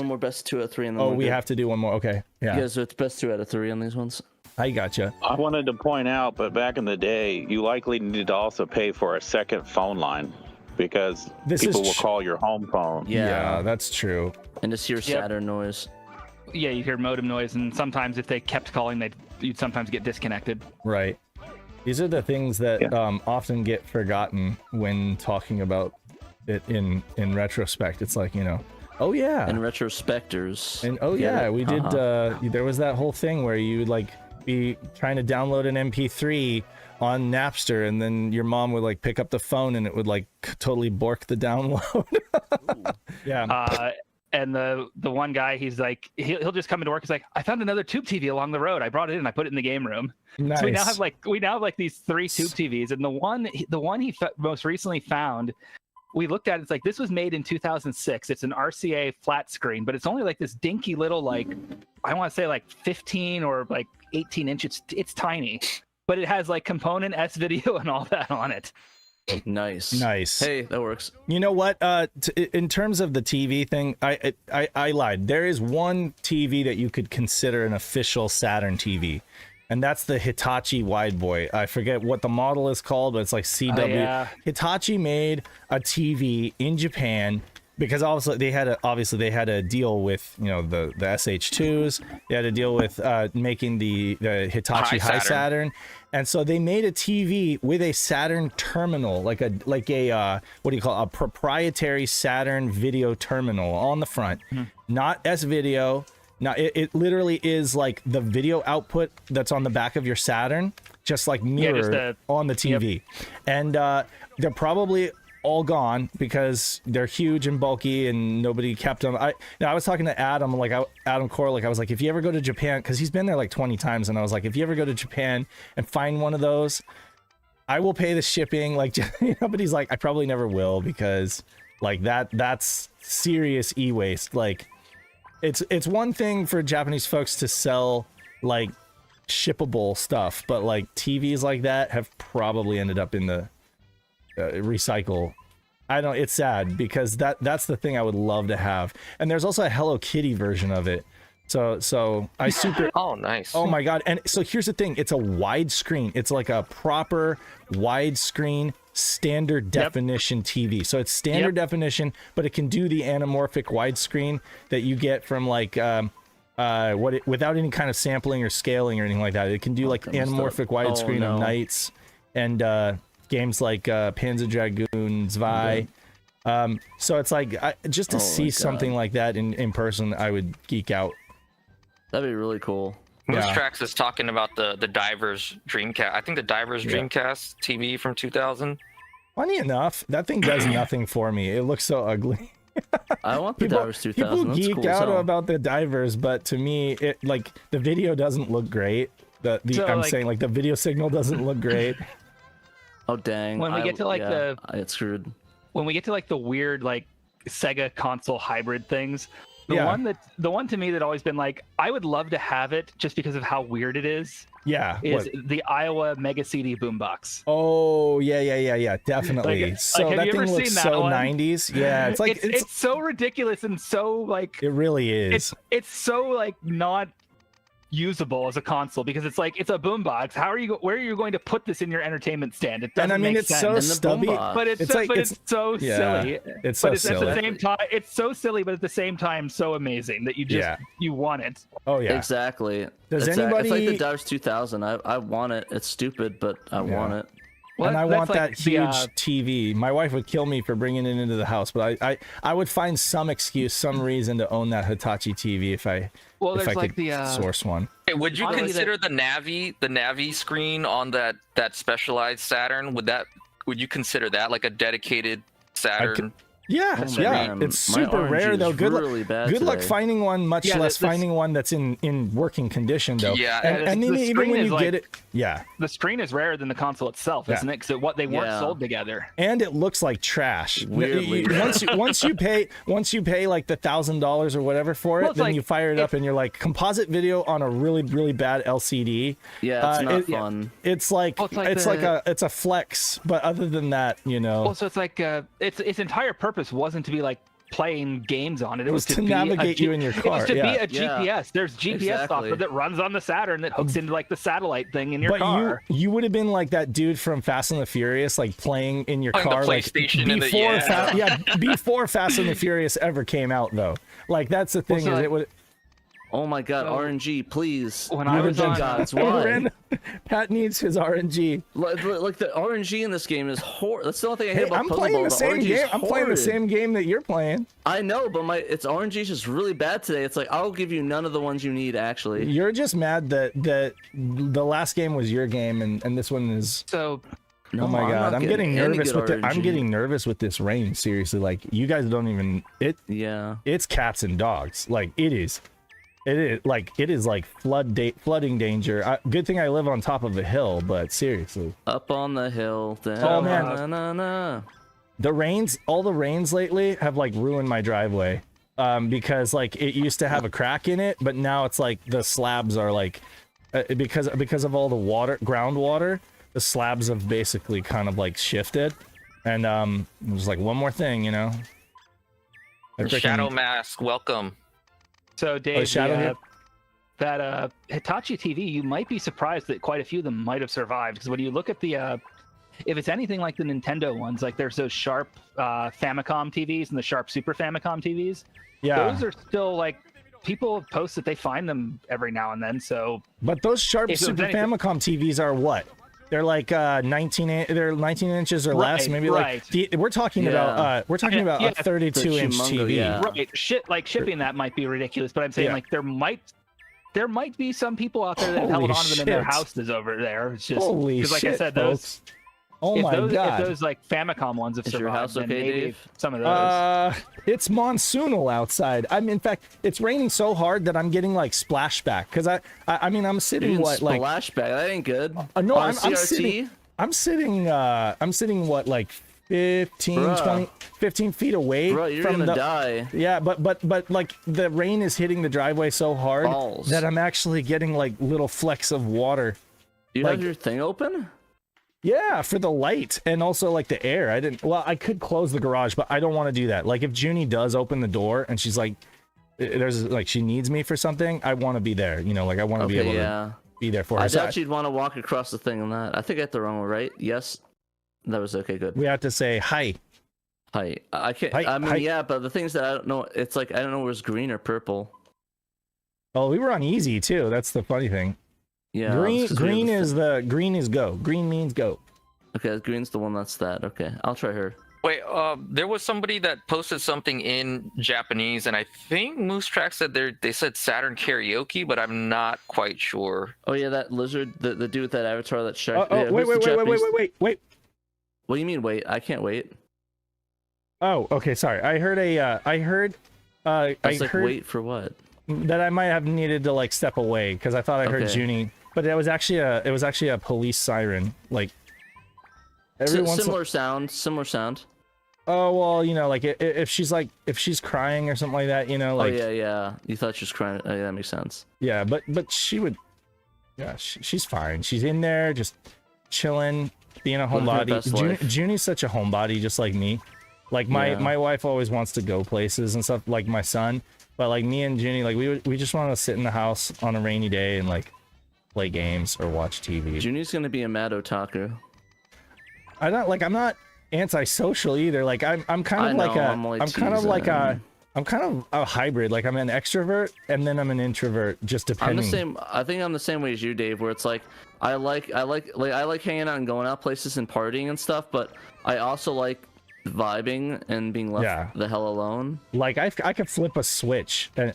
more best 2 out of 3 in the. Oh, we have to do one more. Okay. Yeah. Yeah, so it's best 2 out of 3 on these ones. I gotcha. I wanted to point out, but back in the day, you likely needed to also pay for a second phone line because people will call your home phone. Yeah, that's true. And just hear Saturn noise. Yeah, you hear modem noise, and sometimes if they kept calling, you'd sometimes get disconnected. Right. These are the things that often get forgotten when talking about it in retrospect. It's like, oh yeah. And retrospectors. And we did. There was that whole thing where you would like be trying to download an MP3 on Napster, and then your mom would like pick up the phone, and it would like totally bork the download. Yeah. And the one guy, he's like, he'll just come into work. He's like, I found another tube TV along the road. I brought it in. I put it in the game room. Nice. So we now have like these 3 tube TVs, and the one he most recently found. We looked at it, it's like, this was made in 2006. It's an RCA flat screen, but it's only like this dinky little, like, I want to say like 15 or like 18 inches. It's tiny, but it has like component S-video and all that on it. Nice. Hey, that works. You know what? In terms of the TV thing, I lied. There is one TV that you could consider an official Saturn TV. And that's the Hitachi Wide Boy. I forget what the model is called, but it's like CW. Oh, yeah. Hitachi made a TV in Japan because they had a deal with the SH2s. They had to deal with making the Hitachi High Saturn. And so they made a TV with a Saturn terminal, like a what do you call it? A proprietary Saturn video terminal on the front, not S-video. Now, it literally is like the video output that's on the back of your Saturn, just like mirrored on the TV. Yep. And they're probably all gone because they're huge and bulky and nobody kept them. I was talking to Adam, Adam Korlick. I was like, if you ever go to Japan, because he's been there like 20 times, and I was like, if you ever go to Japan and find one of those, I will pay the shipping. Like, but he's like, I probably never will because like that's serious e-waste. Like, it's one thing for Japanese folks to sell like shippable stuff, but like TVs like that have probably ended up in the recycle. It's sad because that's the thing I would love to have. And there's also a Hello Kitty version of it. So I super oh nice. Oh my god. And so here's the thing, it's a widescreen. It's like a proper widescreen standard definition TV. So it's standard definition, but it can do the anamorphic widescreen that you get from like without any kind of sampling or scaling or anything like that. It can do like anamorphic widescreen of Knights and games like Panzer Dragoon, Zwei. So it's like just to see something like that in person, I would geek out. That'd be really cool. Trax is talking about the Divers Dreamcast. I think the Divers Dreamcast TV from 2000. Funny enough, that thing does nothing for me. It looks so ugly. I want the Divers 2000. People geek cool out about the Divers, but to me, it like the video doesn't look great. I'm saying like the video signal doesn't look great. Oh dang! When we get to like I get screwed. When we get to like the weird like Sega console hybrid things, the one to me that always been like I would love to have it just because of how weird it is. Is the Iowa Mega CD boombox. Oh yeah, definitely. So that thing looks so 90s. Yeah, it's like it's so ridiculous and so like it really is. It's so like not usable as a console because it's like it's a boombox. Where are you going to put this in your entertainment stand? It doesn't make sense. So stubby, but it's so silly. It's so silly. At the same time, it's so silly, but at the same time, so amazing that you just you want it. Oh yeah, exactly. Does anybody? It's like the Divers 2000. I want it. It's stupid, but I want it. Well, and I want like that huge TV. My wife would kill me for bringing it into the house, but I would find some excuse, some reason to own that Hitachi TV if I could source one. Hey, would you consider the Navi screen on that specialized Saturn? Would you consider that like a dedicated Saturn? It's super rare though. Good luck finding one, much less finding one that's in working condition though. Yeah, and even when you get it, the screen is rarer than the console itself, isn't it? Because what they weren't sold together. And it looks like trash. Weirdly. once you pay like the $1,000 or whatever for it, then you fire it up and you're like composite video on a really really bad LCD. Yeah, it's not fun. It's like it's a flex, but other than that, Well, so it's like its entire purpose wasn't to be like playing games on it. It was to navigate you in your car. It was to be a GPS. There's GPS software that runs on the Saturn that hooks into like the satellite thing in your car. You would have been like that dude from Fast and the Furious, like playing in your car, like before Fast and the Furious ever came out, though. Like that's the thing it would. Oh my god, RNG, please. When I was on God's why? Pat needs his RNG. Like the RNG in this game is horrible. That's the only thing I hate about Puzzle playing Ball. the same game. I'm playing the same game that you're playing. I know, but its RNG is just really bad today. It's like I'll give you none of the ones you need. Actually, you're just mad that the last game was your game and this one is. So. No, oh my god, I'm getting nervous with it. I'm getting nervous with this rain. Seriously, like you guys don't even it's cats and dogs. Like it is like flooding danger. Good thing I live on top of a hill, but seriously. Up on the hill. Oh man. All the rains lately have like ruined my driveway. Because like it used to have a crack in it, but now it's like the slabs are like because of all the groundwater, the slabs have basically kind of like shifted. And there's like one more thing, Shadow Mask, welcome. So Dave, that Hitachi TV, you might be surprised that quite a few of them might have survived, because when you look at the, if it's anything like the Nintendo ones, like there's those Sharp Famicom TVs and the Sharp Super Famicom TVs. Yeah, those are still like people post that they find them every now and then. So, but those Sharp Super Famicom TVs are what? They're like 19 inches or less. Maybe we're talking about a 32-inch TV. Yeah. Right. Shipping that might be ridiculous, but I'm saying like there might be some people out there that have held on to them in their houses over there. It's just because, like I said, those. Oh my god! If those like Famicom ones have survived, your house okay, maybe Dave? Some of those. It's monsoonal outside. In fact, it's raining so hard that I'm getting like splashback because I'm sitting splashback? That ain't good. No, I'm sitting what, like 15, 20, 15 feet away Bro, you're from gonna the die. Yeah, but like the rain is hitting the driveway so hard that I'm actually getting like little flecks of water. Do you like, have your thing open? Yeah, for the light and also like the air. I could close the garage, but I don't want to do that. Like if Junie does open the door and she's like she needs me for something, I want to be there, you know, like I want to be able to be there for her. I doubt you'd want to walk across the thing on that. I think I got the wrong one, right? Yes. That was okay, good. We have to say hi. Hi. I can't. Hi, I mean, hi. yeah, but the things that I don't know, it's like I don't know if it was green or purple. Oh, we were on easy too. That's the funny thing. Yeah. Green is go. Green means go. Okay, green's the one that's that. Okay, I'll try her. Wait, there was somebody that posted something in Japanese, and I think Moose Track said they said Saturn karaoke, but I'm not quite sure. Oh yeah, that lizard, the dude with that avatar, that shark. Oh, yeah, wait. What do you mean wait? I can't wait. Oh, okay, sorry. I heard wait for what? That I might have needed to like step away because I thought I heard Junie, but it was actually a police siren. Like similar sound. Oh well, you know, like if she's crying or something like that, you know, like. Oh yeah. You thought she was crying. Oh, yeah, that makes sense. Yeah, but she would. Yeah, she's fine. She's in there just chilling, being a homebody. Junie's such a homebody, just like me. Like my wife always wants to go places and stuff, like my son. But like me and Junie, like we just want to sit in the house on a rainy day and like play games or watch TV. Junie's gonna be a mad otaku. I'm not antisocial either. Like I'm kind of a hybrid. Like I'm an extrovert and then I'm an introvert, just depending. I think I'm the same way as you, Dave, where it's like I like hanging out and going out places and partying and stuff, but I also like vibing and being left the hell alone. Like I could flip a switch and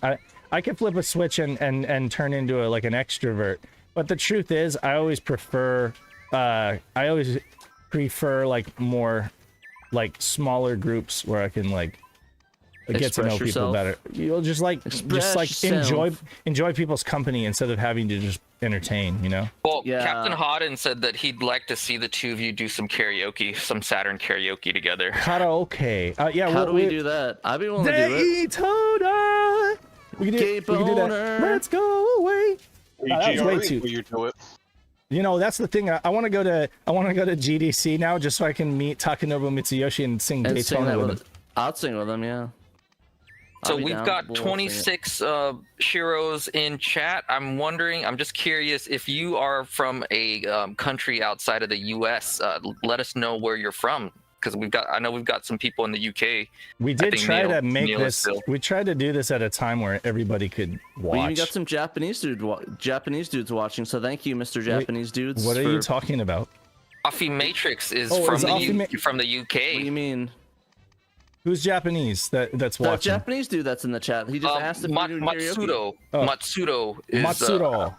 I could flip a switch and turn into an extrovert. But the truth is I always prefer like more like smaller groups where I can like get to know people better. You'll just enjoy people's company instead of having to just entertain, you know? Well, Captain Hodden said that he'd like to see the two of you do some karaoke, some Saturn karaoke together. Karaoke. How do we do that? I'd be willing to do it. Daytona. We can do that. Let's go away. That was way too. You do it. You know, that's the thing. I want to go to GDC now just so I can meet Takanobu Mitsuyoshi and sing Daytona with him. I'll sing with him, yeah. So we've got 26 Shiros in chat. I'm just curious if you are from a country outside of the U.S. Let us know where you're from, because I know we've got some people in the UK. We did try to make this. We tried to do this at a time where everybody could watch. We even got some Japanese dudes watching. So thank you, Mr. Japanese dudes. What are you talking about? Offie Matrix is from the UK. What do you mean? Who's Japanese that's watching? That Japanese dude that's in the chat. He just asked if we do Matsudo. Matsudo is Matsudo.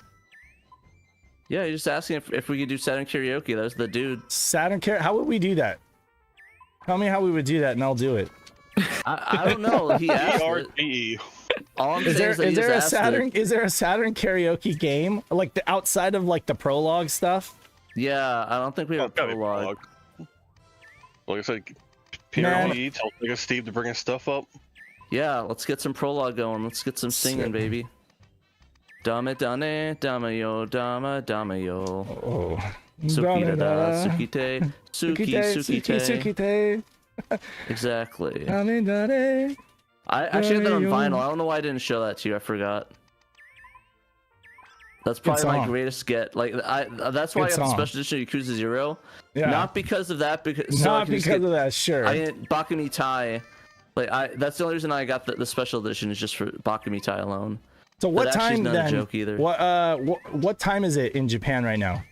Yeah, he's just asking if we could do Saturn karaoke. That was the dude. Saturn karaoke? How would we do that? Tell me how we would do that and I'll do it. I don't know. He asked it. All I'm saying is there a Saturn karaoke game like the outside of like the prologue stuff? Yeah, I don't think we have a prologue. Like I said, PRP, tell Steve to bring his stuff up. Yeah, let's get some prologue going. Let's get some singing, baby. Dame dane, dame yo, dame yo. Oh. Sukita da, sukite, sukite. Exactly. I actually had that on vinyl. I don't know why I didn't show that to you. I forgot. That's probably my greatest get. Like that's why I got the special edition of Yakuza 0. Yeah. Not because of that. Not because of that. Sure. I didn't Bakumi Tai. Like that's the only reason I got the special edition is just for Bakumi Tai alone. So what time not then? A joke either. What time is it in Japan right now?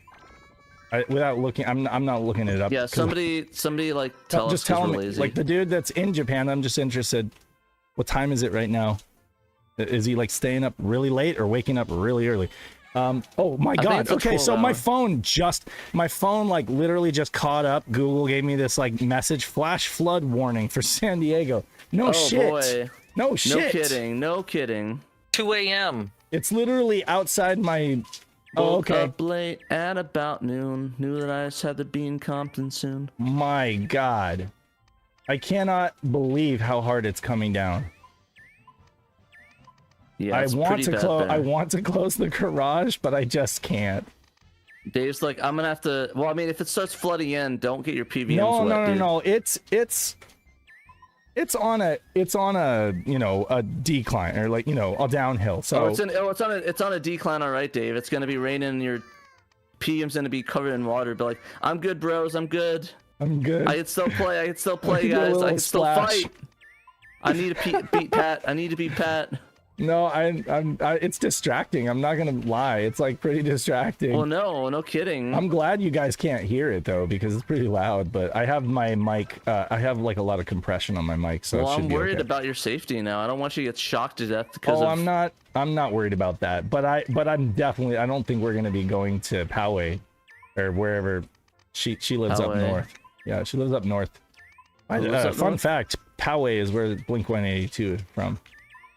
Without looking, I'm not looking it up. Yeah, somebody like tell us. Just tell me, like the dude that's in Japan. I'm just interested. What time is it right now? Is he like staying up really late or waking up really early? Oh my god. Okay, so my phone like literally just caught up. Google gave me this like message: flash flood warning for San Diego. No shit. Boy. No shit. No kidding. 2 a.m. It's literally outside my Woke up late at about noon. Knew that I just had to be in Compton soon. My God. I cannot believe how hard it's coming down. Yeah, I want to close the garage, but I just can't. Dave's like, I'm gonna have to. Well, I mean, if it starts flooding in, don't get your PVMs wet, dude. No. It's on a a decline, or like a downhill. So it's on a decline, all right, Dave. It's gonna be raining, and your PVM's gonna be covered in water. But like, I'm good, bros. I'm good. I can still play. I can still play, guys. I can still fight. I need to beat Pat. I need to beat Pat. No, it's distracting. I'm not gonna lie. It's like pretty distracting. Well, no kidding. I'm glad you guys can't hear it though, because it's pretty loud. But I have my mic. I have like a lot of compression on my mic, so well, it should I'm be worried okay. about your safety now. I don't want you to get shocked to death because. Oh, I'm not worried about that. But I'm definitely. I don't think we're gonna be going to Poway, or wherever she lives up north. Yeah, she lives up north. Fun fact: Poway is where Blink-182 is from.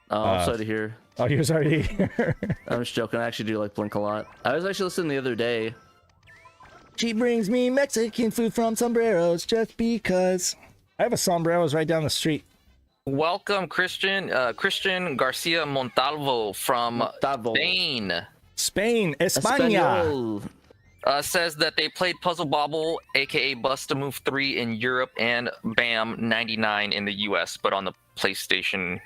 Oh, I'm sorry to hear. Oh, you're sorry to hear. I'm just joking. I actually do like Blink a lot. I was actually listening the other day. She brings me Mexican food from Sombreros just because. I have a Sombreros right down the street. Welcome, Christian. Christian Garcia Montalvo from Spain, España. Says that they played Puzzle Bobble, aka Bust a Move 3 in Europe, and BAM 99 in the US, but on the PlayStation.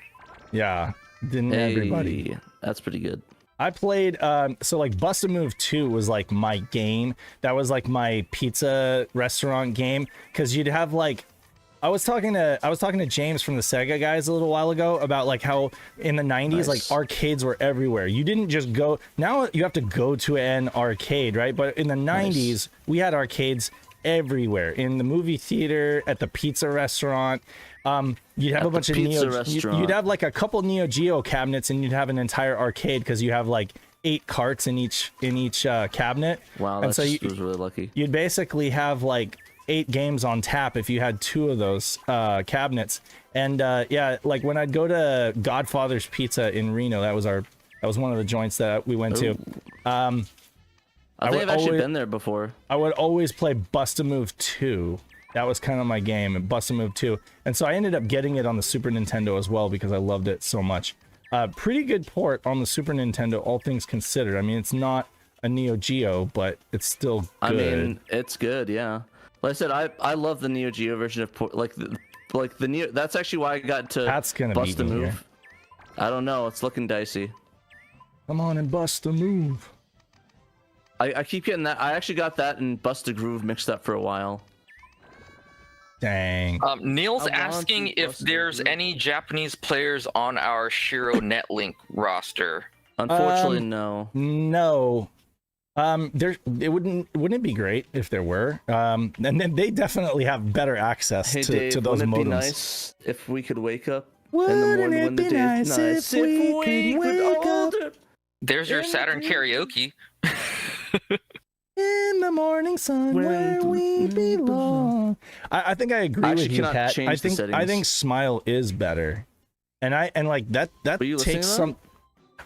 Yeah, didn't everybody? That's pretty good. I played so like Bust a Move 2 was like my game. That was like my pizza restaurant game, because you'd have like I was talking to James from the Sega guys a little while ago about like how in the 90s like arcades were everywhere. You didn't just go, now you have to go to an arcade, right? But in the 90s we had arcades everywhere, in the movie theater, at the pizza restaurant. You'd have a bunch of you'd have like a couple Neo Geo cabinets, and you'd have an entire arcade because you have like 8 carts in each cabinet. Wow, and so was really lucky. You'd basically have like 8 games on tap if you had 2 of those cabinets. And yeah, like when I'd go to Godfather's Pizza in Reno, that was one of the joints that we went to. I think I've actually been there before. I would always play Bust a Move 2. That was kind of my game, Bust a Move 2. And so I ended up getting it on the Super Nintendo as well because I loved it so much. Pretty good port on the Super Nintendo, all things considered. I mean, it's not a Neo Geo, but it's still good. I mean, it's good, yeah. Like I said, I love the Neo Geo version of the Neo. That's actually why I got to Bust a Move. Here. I don't know. It's looking dicey. Come on and bust a move. I keep getting that. I actually got that and Bust a Groove mixed up for a while. Dang. Neil's asking if there's any Japanese players on our SHIRO NetLink roster. Unfortunately, no. No. It wouldn't it be great if there were? And then they definitely have better access to those modems. Wouldn't it be nice if we could wake up in the morning when the day's nice? If we could wake up. There's your Saturn karaoke. In the morning sun, where we belong. I think I agree with you, Pat. I think Smile is better, and like that takes some.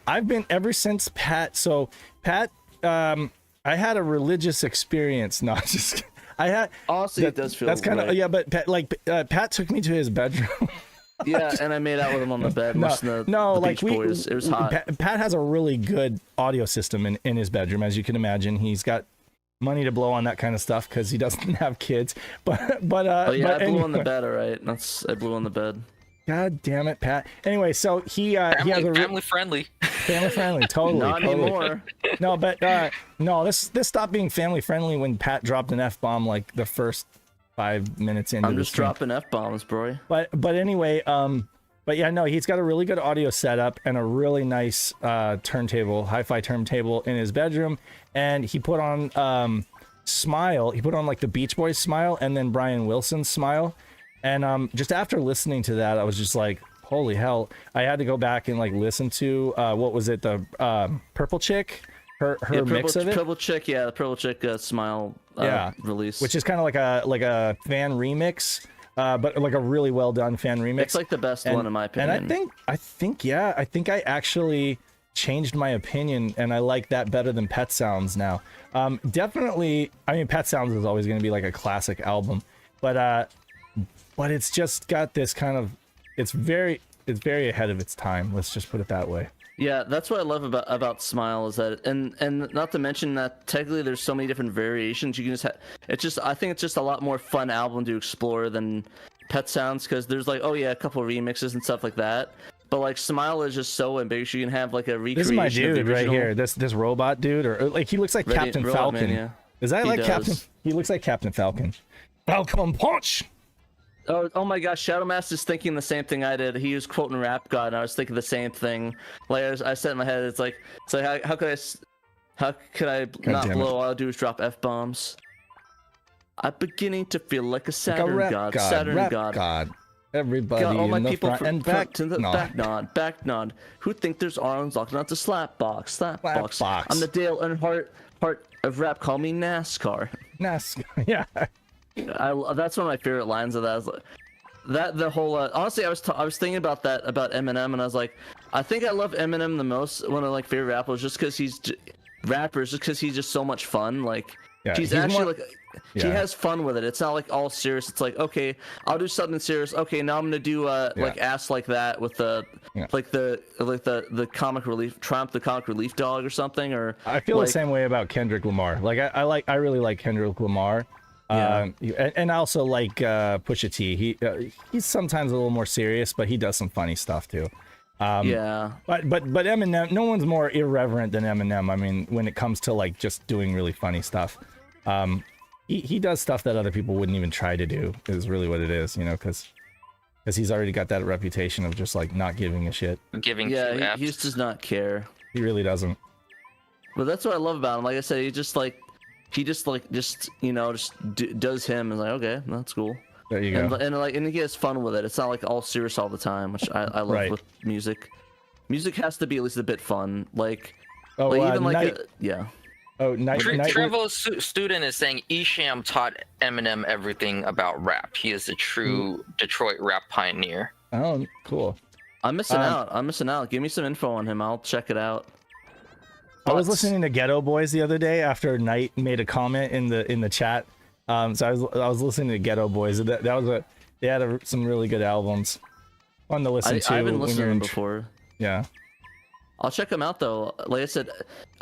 I've been ever since Pat. So Pat, I had a religious experience. Not just I had. Honestly, it does feel. That's kind of yeah, but Pat took me to his bedroom. Yeah, and I made out with him on the bed. It was hot. Pat has a really good audio system in his bedroom, as you can imagine. He's got money to blow on that kind of stuff because he doesn't have kids. I blew on the bed. All right, I blew on the bed. God damn it, Pat. Anyway, so he has a family friendly. Family friendly, totally. Not anymore. No, but this stopped being family friendly when Pat dropped an F-bomb like the first 5 minutes into I'm just dropping F-bombs, bro. But anyway, but yeah, no, he's got a really good audio setup and a really nice turntable, hi-fi turntable in his bedroom. And he put on Smile. He put on like the Beach Boys Smile and then Brian Wilson's Smile. And just after listening to that, I was just like, holy hell. I had to go back and like listen to, what was it? The Purple Chick? Her mix of it. Purple Chick, yeah, the Purple Chick Smile release, which is kind of like a fan remix, but like a really well done fan remix. It's like the best one in my opinion. And I think I actually changed my opinion, and I like that better than Pet Sounds now. Definitely, I mean, Pet Sounds is always going to be like a classic album, but it's just got this kind of, it's very ahead of its time. Let's just put it that way. Yeah, that's what I love about Smile is that, and not to mention that technically there's so many different variations you can just have. It's just, I think it's just a lot more fun album to explore than Pet Sounds, because there's like, oh yeah, a couple remixes and stuff like that. But like Smile is just so ambitious. You can have like a recreation. This is my dude right here. This robot dude, or like he looks like Captain Falcon. Man, yeah. Is that like Captain? He looks like Captain Falcon. Falcon Punch. Oh my gosh, Shadow Master's thinking the same thing I did. He was quoting Rap God, and I was thinking the same thing. Like I said in my head, it's like how could I not blow? All I do is drop F-bombs. I'm beginning to feel like a Saturn like a god. Saturn god. Everybody all my people front and back to the back nod. Who think there's arms locked onto slapbox? I'm the Dale Earnhardt part of rap. Call me NASCAR. Yeah. That's one of my favorite lines of that. The whole honestly, I was thinking about that about Eminem, and I was like, I think I love Eminem the most. One of like favorite rappers, just because he's just so much fun. Like he's actually more, he has fun with it. It's not like all serious. It's like, okay, I'll do something serious. Okay, now I'm gonna do like ass like that with the the comic relief Triumph the comic relief dog or something. Or I feel the same way about Kendrick Lamar. Like I really like Kendrick Lamar. And I also like Pusha T. He's sometimes a little more serious, but he does some funny stuff too. But Eminem, no one's more irreverent than Eminem. I mean, when it comes to like just doing really funny stuff, he does stuff that other people wouldn't even try to do. Is really what it is, you know, because he's already got that reputation of just like not giving a shit. He just does not care. He really doesn't. But that's what I love about him. Like I said, he just does him and like, okay, that's cool. There you go. And he has fun with it. It's not like all serious all the time, which I love with music. Music has to be at least a bit fun. Trevo's student is saying Esham taught Eminem everything about rap. He is a true Detroit rap pioneer. Oh, cool. I'm missing out. Give me some info on him. I'll check it out. I was listening to Ghetto Boys the other day after Knight made a comment in the chat. So I was listening to Ghetto Boys. They had some really good albums. Fun to listen to. I haven't listened to them before. Yeah. I'll check them out though. Like I said,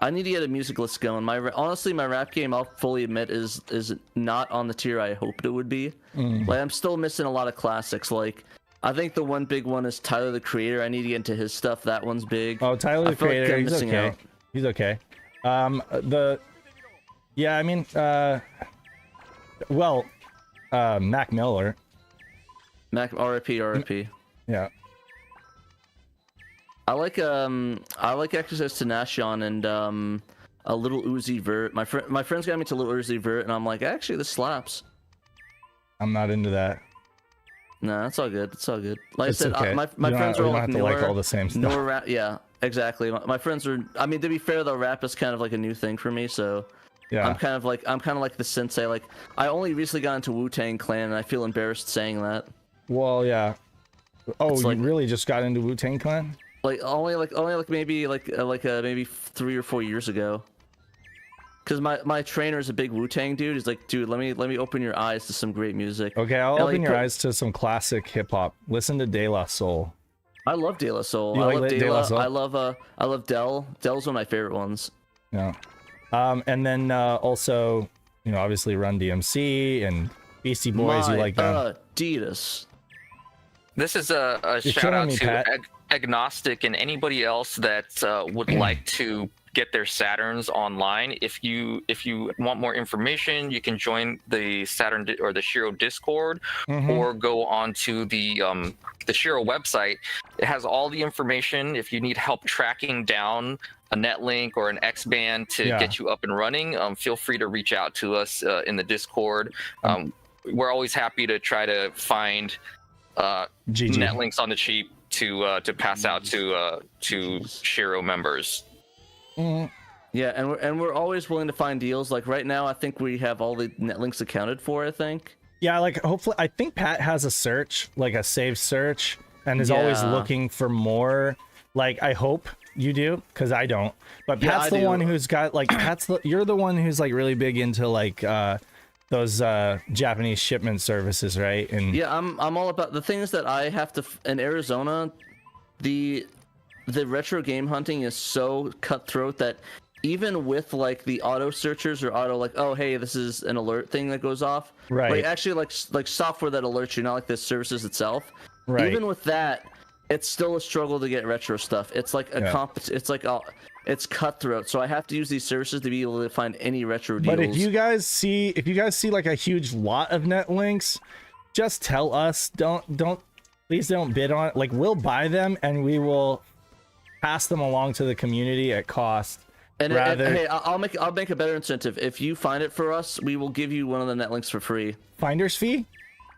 I need to get a music list going. Honestly, my rap game, I'll fully admit, is not on the tier I hoped it would be. Like I'm still missing a lot of classics. Like I think the one big one is Tyler the Creator. I need to get into his stuff. That one's big. Oh, Tyler the Creator, he's okay. He's okay. Mac Miller. RIP. Yeah. I like Exorcist Tenacion and a Little Uzi Vert. My friends got me to Little Uzi Vert, and I'm like, actually, this slaps. I'm not into that. No, it's all good. It's all good. Like it's I said, okay. my friends are all like newer, like all the same stuff. Yeah, exactly. My friends are. I mean, to be fair though, rap is kind of like a new thing for me. So yeah, I'm kind of like the sensei. Like I only recently got into Wu-Tang Clan, and I feel embarrassed saying that. Well, yeah. Oh, you really just got into Wu-Tang Clan? Only maybe 3 or 4 years ago. Because my trainer is a big Wu-Tang dude. He's like, dude, let me open your eyes to some great music. Okay, I'll open your eyes to some classic hip hop. Listen to De La Soul. I love De La Soul. I love De La Soul. I love Del. Del's one of my favorite ones. Yeah. And then also, you know, obviously Run DMC and Beastie Boys. You like them? Adidas. This is a shout out to Agnostic and anybody else that would like to get their Saturns online. If you want more information, you can join the Saturn or the SHIRO Discord, or go onto the SHIRO website. It has all the information. If you need help tracking down a NetLink or an X-band to get you up and running, feel free to reach out to us in the Discord. We're always happy to try to find NetLinks on the cheap to pass out to SHIRO members. Yeah, and we're always willing to find deals. Like right now, I think we have all the NetLinks accounted for. I think. Yeah, like hopefully, I think Pat has a search, like a saved search, and is always looking for more. Like I hope You do? Because I don't. But Yeah, Pat's I the do. one who's got like you're the one who's like really big into like those Japanese shipment services, right? And Yeah, I'm all about the things that I have to in Arizona. The retro game hunting is so cutthroat that even with like the auto searchers or auto like, oh hey, this is an alert thing that goes off. Right. Like actually like software that alerts you, not like the services itself. Right. Even with that, it's still a struggle to get retro stuff. It's like it's cutthroat. So I have to use these services to be able to find any retro deals. But if you guys see like a huge lot of net links, just tell us. Please don't bid on it. Like, we'll buy them and we will pass them along to the community at cost. And hey, I'll make a better incentive. If you find it for us, we will give you one of the net links for free. Finder's fee?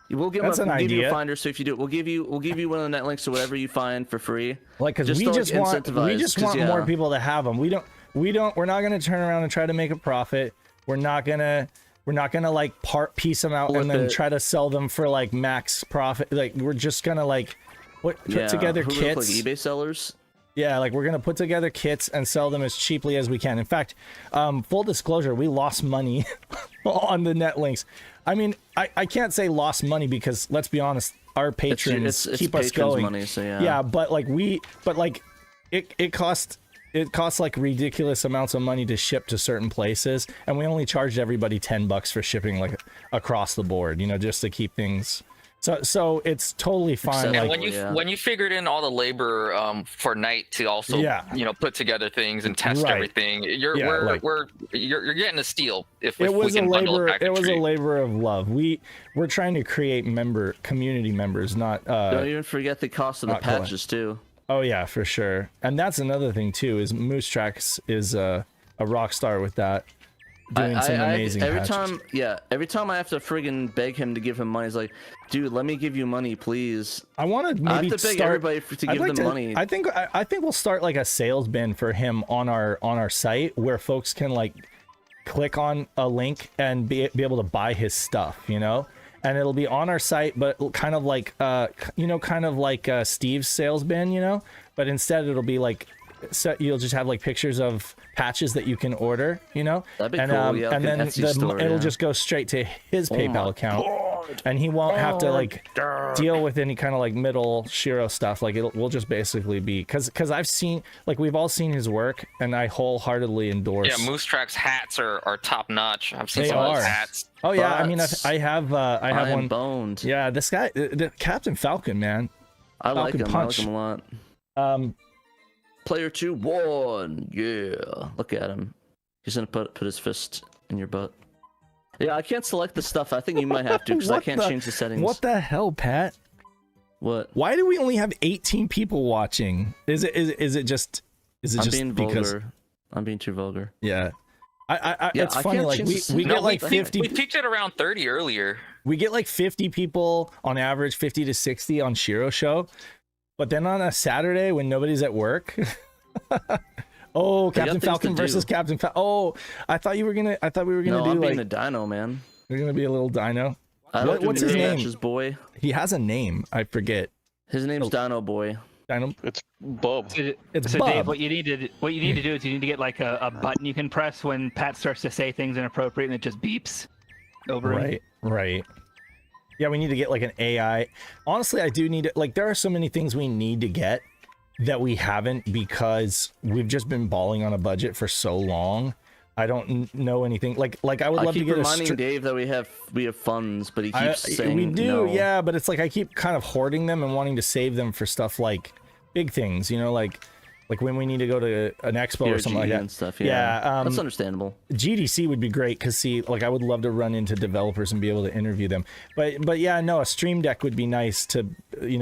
We'll give you a finder. So if you do it, we'll give you one of the net links to whatever you find for free. Like, because we just want more people to have them. We're not gonna turn around and try to make a profit. We're not gonna like piece them out and then try to sell them for like max profit. Like, we're just gonna like put together kits. Like eBay sellers. Yeah, like we're gonna put together kits and sell them as cheaply as we can. In fact, full disclosure, we lost money on the net links. I mean, I can't say lost money because let's be honest, our patrons keep us going. Money, so yeah, but it costs like ridiculous amounts of money to ship to certain places, and we only charged everybody $10 for shipping like across the board, just to keep things. So it's totally fine. And like, when you figured in all the labor for Night to also put together things and test everything, you're getting a steal. If we can bundle a package. It was a labor of love. We're trying to create community members, not don't even forget the cost of the patches too. Oh yeah, for sure. And that's another thing too, is Moose Tracks is a rock star with that. Doing some amazing patches. Every time I have to friggin' beg him to give him money, he's like, dude, let me give you money, please. I want to maybe have to beg everybody to give them money. I think we'll start like a sales bin for him on our site where folks can like click on a link and be able to buy his stuff, and it'll be on our site, but kind of like Steve's sales bin, but instead it'll be like, so you'll just have like pictures of patches that you can order, That'd be and cool. Yeah, and then it'll just go straight to his PayPal account, and he won't have to like deal with any kind of like middle SHIRO stuff. Like we'll just basically be because I've seen, like, we've all seen his work, and I wholeheartedly endorse. Yeah, Moose Tracks hats are top notch. I've seen some of his hats. Oh yeah, I mean I have one. Boned. Yeah, this guy, the Captain Falcon, man. I like him. Punch. I like him a lot. Player 2-1, yeah. Look at him. He's gonna put his fist in your butt. Yeah, I can't select the stuff. I think you might have to because I can't change the settings. What the hell, Pat? What? Why do we only have 18 people watching? Is it just being because vulgar. I'm being too vulgar. Yeah. It's funny. Like we get like 50. We peaked at around 30 earlier. We get like 50 people on average, 50 to 60 on SHIRO show. But then on a Saturday when nobody's at work, Captain Falcon versus Captain Falcon. Oh, I thought we were gonna do I'm like being a dino, man. We're gonna be a little dino. What's his name? Boy. He has a name. I forget. His name's Dino Boy. Dino. It's Bob. It's Bob. Dave, what you need to do is you need to get like a button you can press when Pat starts to say things inappropriate and it just beeps over. Right. Yeah, we need to get like an AI. Honestly, I do need to, like, there are so many things we need to get that we haven't because we've just been balling on a budget for so long. I don't know anything. Like I would love to get reminding Dave that we have funds, but he keeps saying we do. No. Yeah, but it's like I keep kind of hoarding them and wanting to save them for stuff like big things, like when we need to go to an expo or something like that. And stuff, yeah. That's understandable. GDC would be great because I would love to run into developers and be able to interview them. But yeah, no, a Stream Deck would be nice to,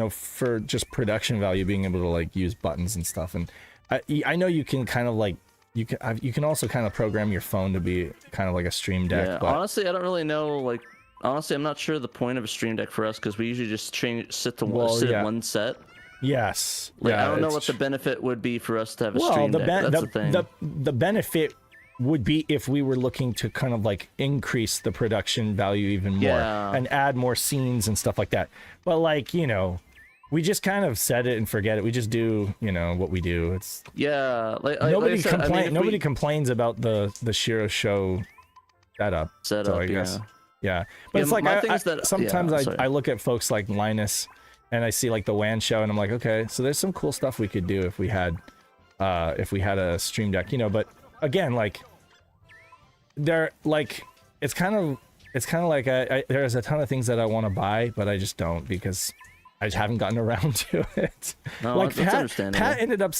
for just production value, being able to like use buttons and stuff. And I know you can kind of like you can also kind of program your phone to be kind of like a Stream Deck. Yeah, but honestly, I don't really know. Like, honestly, I'm not sure the point of a Stream Deck for us because we usually just sit in one set. Yes. Like, I don't know what the benefit would be for us to have a Stream Deck. That's the thing. The benefit would be if we were looking to kind of like increase the production value even more and add more scenes and stuff like that. But like, we just kind of set it and forget it. We just do, what we do. It's nobody nobody complains about the SHIRO show setup. So I guess, yeah. But it's like sometimes I look at folks like Linus, and I see like the WAN show, and I'm like, okay, so there's some cool stuff we could do if we had a Stream Deck, But again, like it's kind of like there's a ton of things that I want to buy, but I just don't because I just haven't gotten around to it. No, like that's understandable. Pat ended up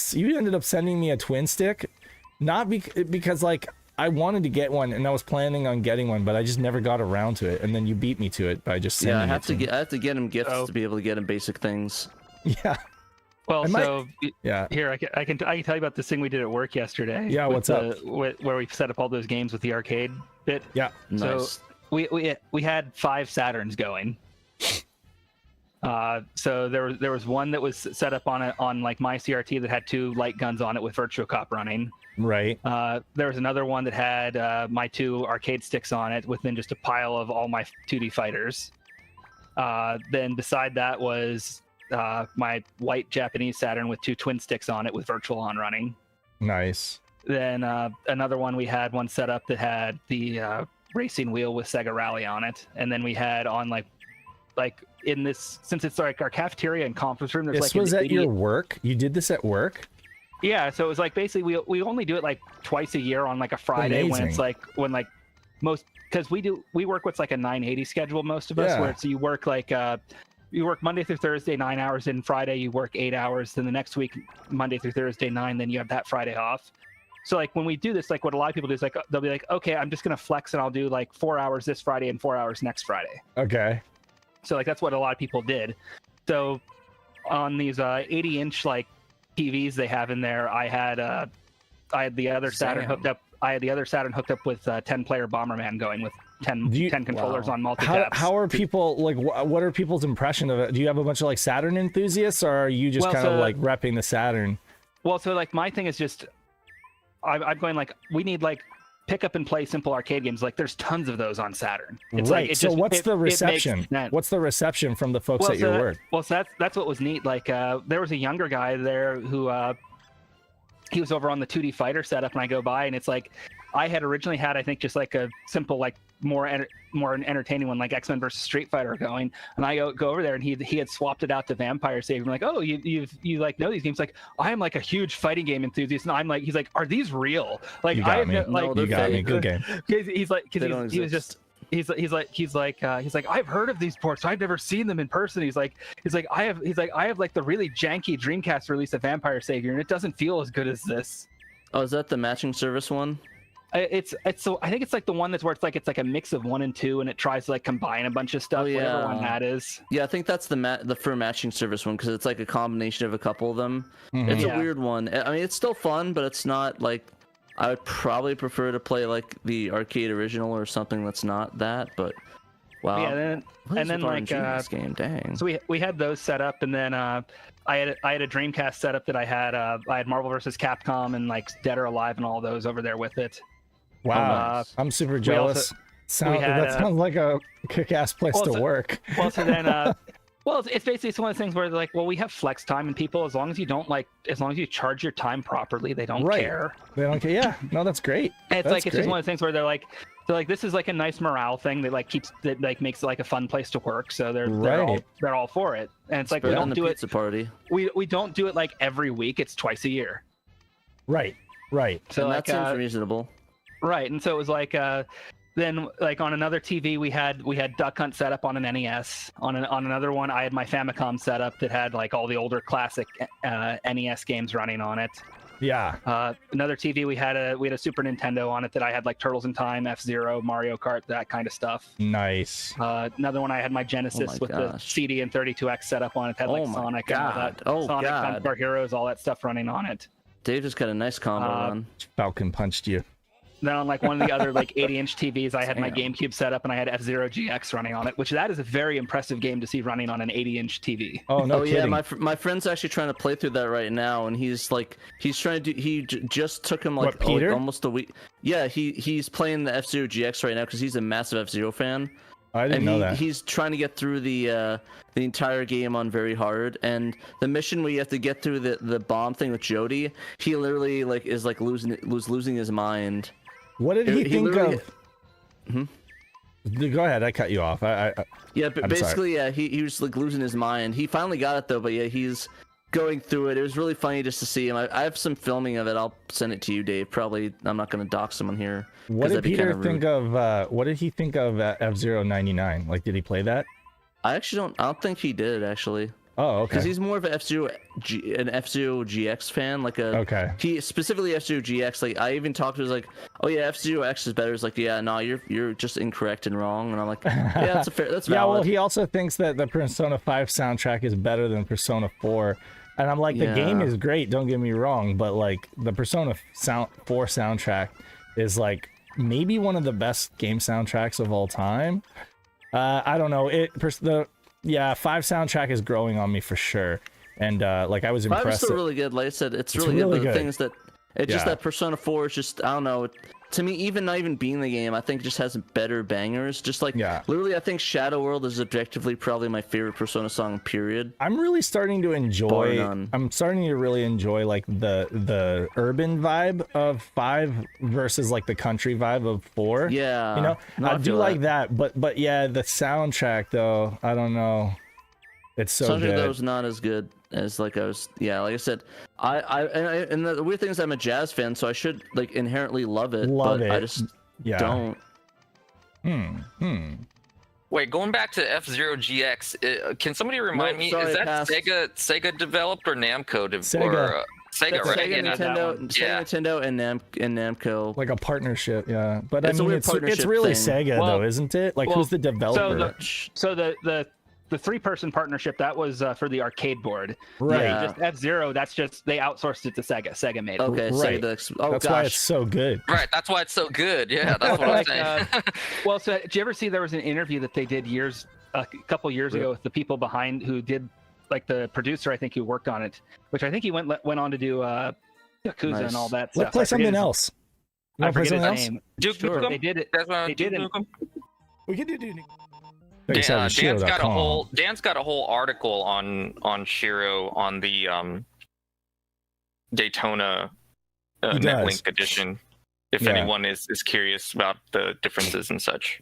sending me a twin stick, not because like I wanted to get one and I was planning on getting one, but I just never got around to it. And then you beat me to it by just sending I have to get him gifts to be able to get him basic things. Yeah. Well, here I can tell you about this thing we did at work yesterday. Yeah, what's up? Where we set up all those games with the arcade bit. Yeah. So we had 5 Saturns going. So there was one that was set up on like my CRT that had 2 light guns on it with Virtual Cop running. Right. There was another one that had my 2 arcade sticks on it within just a pile of all my 2D fighters. Then beside that was my white Japanese Saturn with 2 twin sticks on it with Virtual On running. Nice. Then another one we had one set up that had the racing wheel with Sega Rally on it, and then we had on like in this, since it's like our cafeteria and conference room, there's this was at your work? You did this at work? Yeah, so it was like basically we only do it like twice a year on like a Friday. Amazing. When it's like most, because we work with like a 980 schedule, most of us, where it's you work like you work Monday through Thursday 9 hours, and Friday you work 8 hours, then the next week Monday through Thursday 9, then you have that Friday off. So like when we do this, like what a lot of people do is like they'll be like, okay, I'm just gonna flex and I'll do like 4 hours this Friday and 4 hours next Friday. Okay. So like that's what a lot of people did. So on these 80-inch like TVs they have in there, I had the other Saturn hooked up. I had the other Saturn hooked up with 10-player Bomberman going with 10 controllers on multi-taps. How are people like? What are people's impression of it? Do you have a bunch of like Saturn enthusiasts, or are you just kind of like repping the Saturn? Well, so like my thing is just, I'm going like we need like pick up and play simple arcade games. Like there's tons of those on Saturn. It's right. Like, so what's the reception? What's the reception from the folks at your work? Well, so that's what was neat. Like there was a younger guy there who he was over on the 2D fighter setup, and I go by and it's like I had originally had I think just like a simple like more entertaining one like X-Men versus Street Fighter going, and I go over there and he had swapped it out to Vampire Savior. I'm like, oh, you like know these games? Like I am like a huge fighting game enthusiast, and I'm like, he's like, are these real? Like I have you got me. Good game. He's like, because he was just. He's like I've heard of these ports, I've never seen them in person. He's like I have like the really janky Dreamcast release of Vampire Savior, and it doesn't feel as good as this. Oh, is that the matching service one? It's so I think it's like the one that's where it's like a mix of 1 and 2, and it tries to like combine a bunch of stuff. Whatever one that is. Yeah, I think that's the for matching service one, because it's like a combination of a couple of them. Mm-hmm. It's a weird one. I mean, it's still fun, but it's not like. I would probably prefer to play like the arcade original or something that's not that, but wow. Yeah, and then like this game, dang. So we had those set up, and then I had a Dreamcast setup that I had Marvel vs. Capcom and like Dead or Alive and all those over there with it. Wow, I'm super jealous. That sounds like a kick-ass place to work. Well, so then well, it's basically one of the things where they're like, well, we have flex time, and people, as long as you charge your time properly, they don't care. They don't care. Yeah, no, that's great. And it's just one of the things where they're like, this is like a nice morale thing that like makes it like a fun place to work. So they're all for it. And it's like we don't do it. Party. We don't do it like every week. It's twice a year. Right. So that seems reasonable. Right, and so it was like. Then, like on another TV, we had Duck Hunt set up on an NES. On another one, I had my Famicom set up that had like all the older classic NES games running on it. Yeah. Another TV, we had a Super Nintendo on it that I had like Turtles in Time, F-Zero, Mario Kart, that kind of stuff. Nice. Another one, I had my Genesis with the CD and 32X set up on it. Had like Sonic and all that. Sonic, Sunfire Heroes, all that stuff running on it. Dave just got a nice combo on. Falcon punched you. Then on like one of the other like 80-inch TVs, I had my GameCube set up, and I had F-Zero GX running on it, which that is a very impressive game to see running on an 80-inch TV. Oh no! Yeah, my friend's actually trying to play through that right now, and he's trying to do. He just took him like almost a week. Yeah, he's playing the F-Zero GX right now because he's a massive F-Zero fan. I didn't know that. He's trying to get through the entire game on very hard, and the mission where you have to get through the bomb thing with Jody, he literally is losing his mind. What did he think of? Go ahead, I cut you off. Yeah, but basically, yeah, he was like losing his mind. He finally got it though, but yeah, he's going through it. It was really funny just to see him. I have some filming of it. I'll send it to you, Dave. Probably, I'm not going to dox someone here. What did Peter think of? What did he think of F-Zero 99? Like, did he play that? I don't think he did actually. Oh, okay. Because he's more of an F-Zero GX fan. Like he specifically F-Zero GX. Like I even talked to him, like, oh yeah, F-Zero X is better. He's like, yeah, no, you're just incorrect and wrong. And I'm like, yeah, that's valid. Yeah, well, he also thinks that the Persona 5 soundtrack is better than Persona 4. And I'm like, the game is great, don't get me wrong, but like the Persona 4 soundtrack is like maybe one of the best game soundtracks of all time. I don't know. The 5 soundtrack is growing on me for sure. And like I was impressed. 5 is still really good. Like I said, it's really good. But the thing is that it's just that Persona 4 is just, I don't know. To me, even not even being the game, I think it just has better bangers. Just like literally, I think Shadow World is objectively probably my favorite Persona song. Period. I'm really starting to enjoy. I'm starting to really enjoy like the urban vibe of 5 versus like the country vibe of 4. Yeah, you know, I do like that. But yeah, the soundtrack though, I don't know. It's so good. Though is not as good as like I was. Yeah, like I said, and the weird thing is I'm a jazz fan, so I should like inherently love it. I just don't. Wait, going back to F-Zero GX, can somebody remind me? Is that Sega developed or Namco developed? Sega, right? Nintendo, and Namco. Like a partnership, yeah. But I mean, it's really Sega though, isn't it? Like, who's the developer? So the 3-person partnership that was for the arcade board, right? Yeah. Just F-Zero, that's just they outsourced it to Sega. Sega made it. Okay, right. That's why it's so good. Right, that's why it's so good. Yeah, that's what I'm saying. Well, so did you ever see there was an interview that they did a couple years ago with the people behind who did, like the producer, I think, who worked on it, which I think he went on to do Yakuza and all that stuff. Let's play something else. I forget his name. Sure. They did it. They did it. We can do. Dan's got a whole article on SHIRO on the Daytona NetLink edition. If anyone is curious about the differences and such.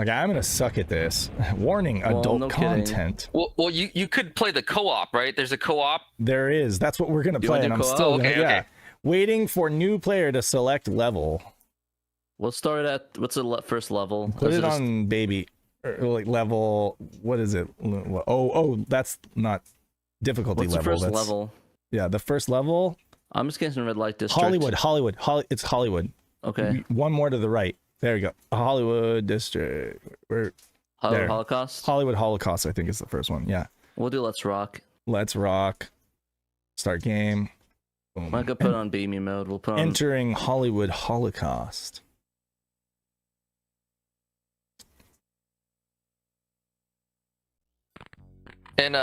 Okay, I'm gonna suck at this. Warning: adult content. Well, you could play the co-op, right? There's a co-op. There is. That's what we're gonna play, and I'm still okay. Waiting for new player to select level. We'll start at what's the first level? Put it on baby. Like level, what is it? Oh, that's not difficulty level. What's the first level? Yeah, the first level. I'm just getting red light district. Hollywood. It's Hollywood. Okay. One more to the right. There you go. Hollywood district. Holocaust. Hollywood Holocaust, I think is the first one. Yeah. We'll do Let's Rock. Let's rock. Start game. Boom. I'm gonna put it on baby mode. We'll put on entering Hollywood Holocaust. And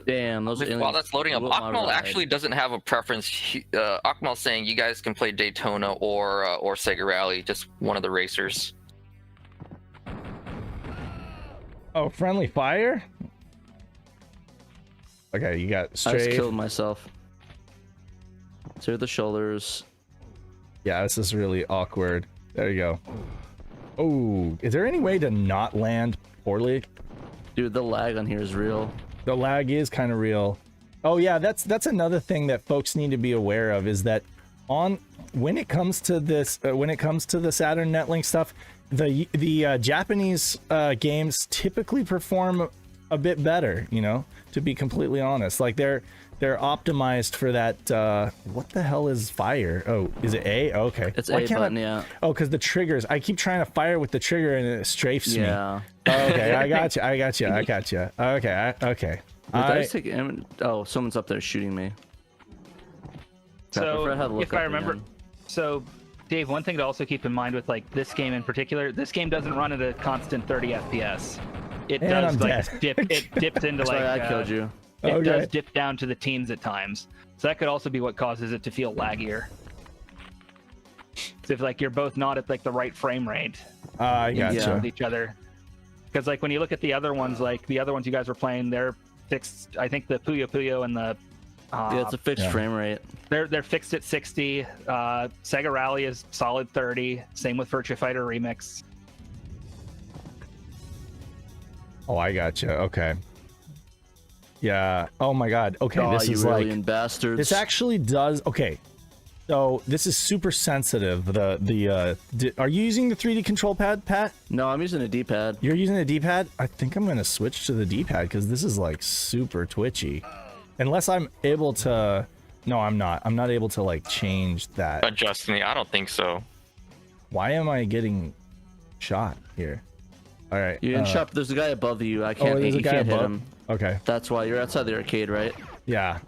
damn, while that's loading up, Akmal actually doesn't have a preference. Akmal's saying you guys can play Daytona or Sega Rally, just one of the racers. Oh, friendly fire? Okay, you got straight. I just killed myself. Through the shoulders. Yeah, this is really awkward. There you go. Oh, is there any way to not land poorly? Dude, the lag on here is real. The lag is kind of real. Oh yeah, that's another thing that folks need to be aware of, is that when it comes to this, when it comes to the Saturn NetLink stuff, the Japanese games typically perform a bit better. You know, to be completely honest, like they're optimized for that. What the hell is fire? Oh, is it A? Oh, okay, it's A button, yeah. Oh, because the triggers. I keep trying to fire with the trigger and it strafes me. Okay, I got you. Okay. Oh, someone's up there shooting me. So if I remember, so Dave, one thing to also keep in mind with like this game in particular, this game doesn't run at a constant 30 FPS. It does like dip. It dips into like. Sorry, I killed you. It does dip down to the teens at times, so that could also be what causes it to feel laggier. So if like you're both not at like the right frame rate, I gotcha. With each other. because like when you look at the other ones, like the other ones you guys were playing, they're fixed. I think the Puyo Puyo and the yeah, it's a fixed frame rate. They're fixed at 60. Sega Rally is solid 30. Same with Virtua Fighter Remix. Oh, I gotcha. Okay. Yeah. Oh my God. Okay, this is like bastards. This actually does. Okay. So this is super sensitive. Are you using the 3D control pad, Pat? No, I'm using a D-pad. You're using a D-pad? I think I'm gonna switch to the D-pad because this is like super twitchy. Unless I'm able to. No, I'm not. I'm not able to like change that. Adjusting it. I don't think so. Why am I getting shot here? All right. You're in shop. There's a guy above you. I can't. There's a guy can't above? hit him. Okay. That's why you're outside the arcade, right? Yeah.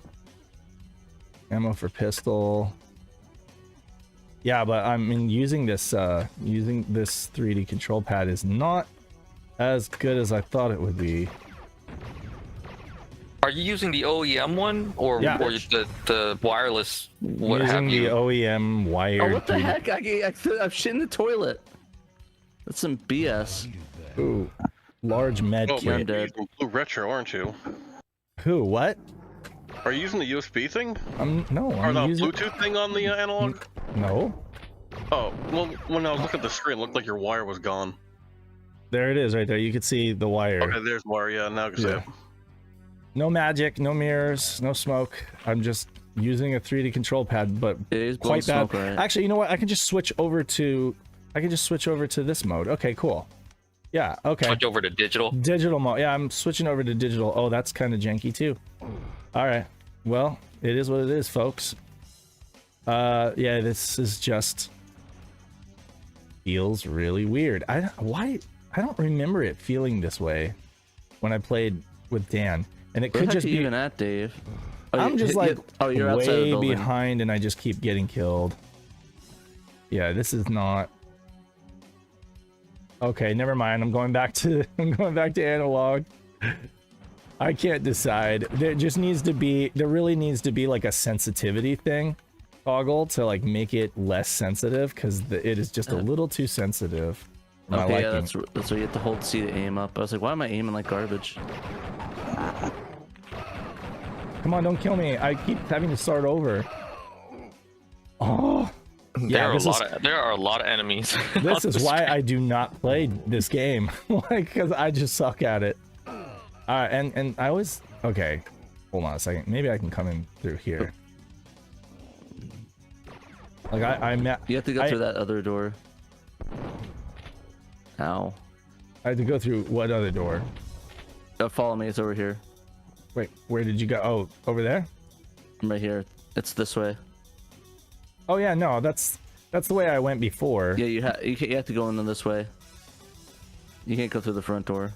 Ammo for pistol. Yeah, but I mean, using this 3D control pad is not as good as I thought it would be. Are you using the OEM one or the wireless? What using have you? the OEM wired. Oh, what the heck? I'm shit in the toilet. That's some BS. Ooh, large med kit. You're using Blue Retro, aren't you? Who? What? Are you using the USB thing? No. Or the Bluetooth thing on the analog? No. Oh, well, when I was looking at the screen, it looked like your wire was gone. There it is, right there. You can see the wire. Okay, there's wire. Yeah, now I can see it. No magic, no mirrors, no smoke. I'm just using a 3D control pad, but it is quite bad. Smoke, right? Actually, you know what? I can just switch over to this mode. Okay, cool. Yeah, okay. Switch over to digital. Digital mode. Yeah, I'm switching over to digital. Oh, that's kind of janky too. All right. Well, it is what it is, folks. Yeah, this is just feels really weird. I don't remember it feeling this way when I played with Dan. And it could just be even at Dave. Oh, I'm just you're way behind and I just keep getting killed. Yeah, this is not okay. Never mind. I'm going back to analog. I can't decide. There really needs to be like a sensitivity thing toggle to like make it less sensitive because it is just a little too sensitive. Okay, yeah, that's why you have to hold C to aim up. I was like, why am I aiming like garbage? Come on, don't kill me. I keep having to start over. Oh. There are a lot of enemies. This is why I do not play this game. Like, because I just suck at it. And I always... Okay. Hold on a second. Maybe I can come in through here. Like, You have to go through that other door. Ow. I have to go through what other door? Follow me. It's over here. Wait, where did you go? Oh, over there? I'm right here. It's this way. Oh yeah, no, that's the way I went before. Yeah, you have to go in this way. You can't go through the front door.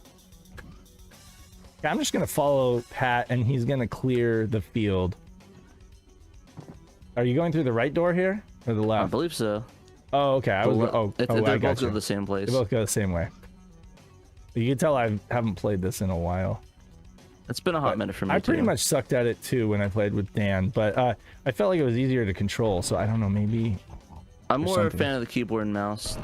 Yeah, I'm just gonna follow Pat, and he's gonna clear the field. Are you going through the right door here, or the left? I believe so. Oh, okay. I they got both you. go to the same place. They both go the same way. You can tell I haven't played this in a while. It's been a hot minute for me. I pretty much sucked at it too when I played with Dan, but I felt like it was easier to control. So I don't know, maybe. I'm more a fan of the keyboard and mouse.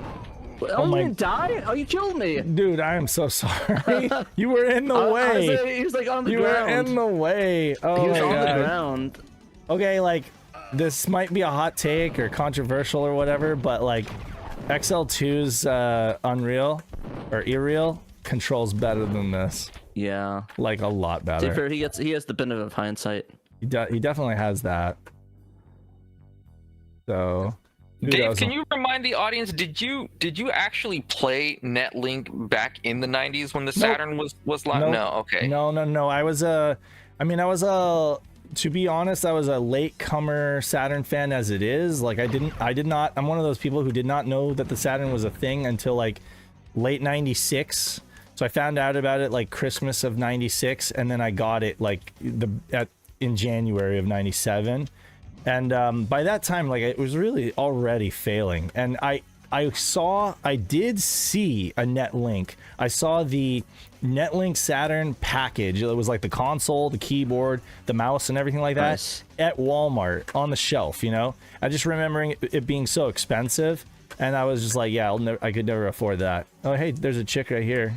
Oh my! You die? Oh, you killed me, dude! I am so sorry. You were in the way. He was like on the ground. You were in the way. Oh he was on God. the ground. Okay, like this might be a hot take or controversial or whatever, but like XL2's Unreal or Irreal controls better than this. Yeah, like a lot better. Fair, he has the benefit of hindsight. He definitely has that. So, Dave, can you remind the audience? Did you actually play NetLink back in the '90s when the Saturn was live? Nope. No, okay. No. I was to be honest, I was a latecomer Saturn fan as it is. Like I'm one of those people who did not know that the Saturn was a thing until like late '96. So I found out about it like Christmas of '96, and then I got it like in January of '97. And by that time, like it was really already failing. And I did see a NetLink. I saw the NetLink Saturn package. It was like the console, the keyboard, the mouse, and everything like that at Walmart on the shelf. You know, I just remembering it being so expensive, and I was just like, yeah, I could never afford that. Oh, hey, there's a chick right here.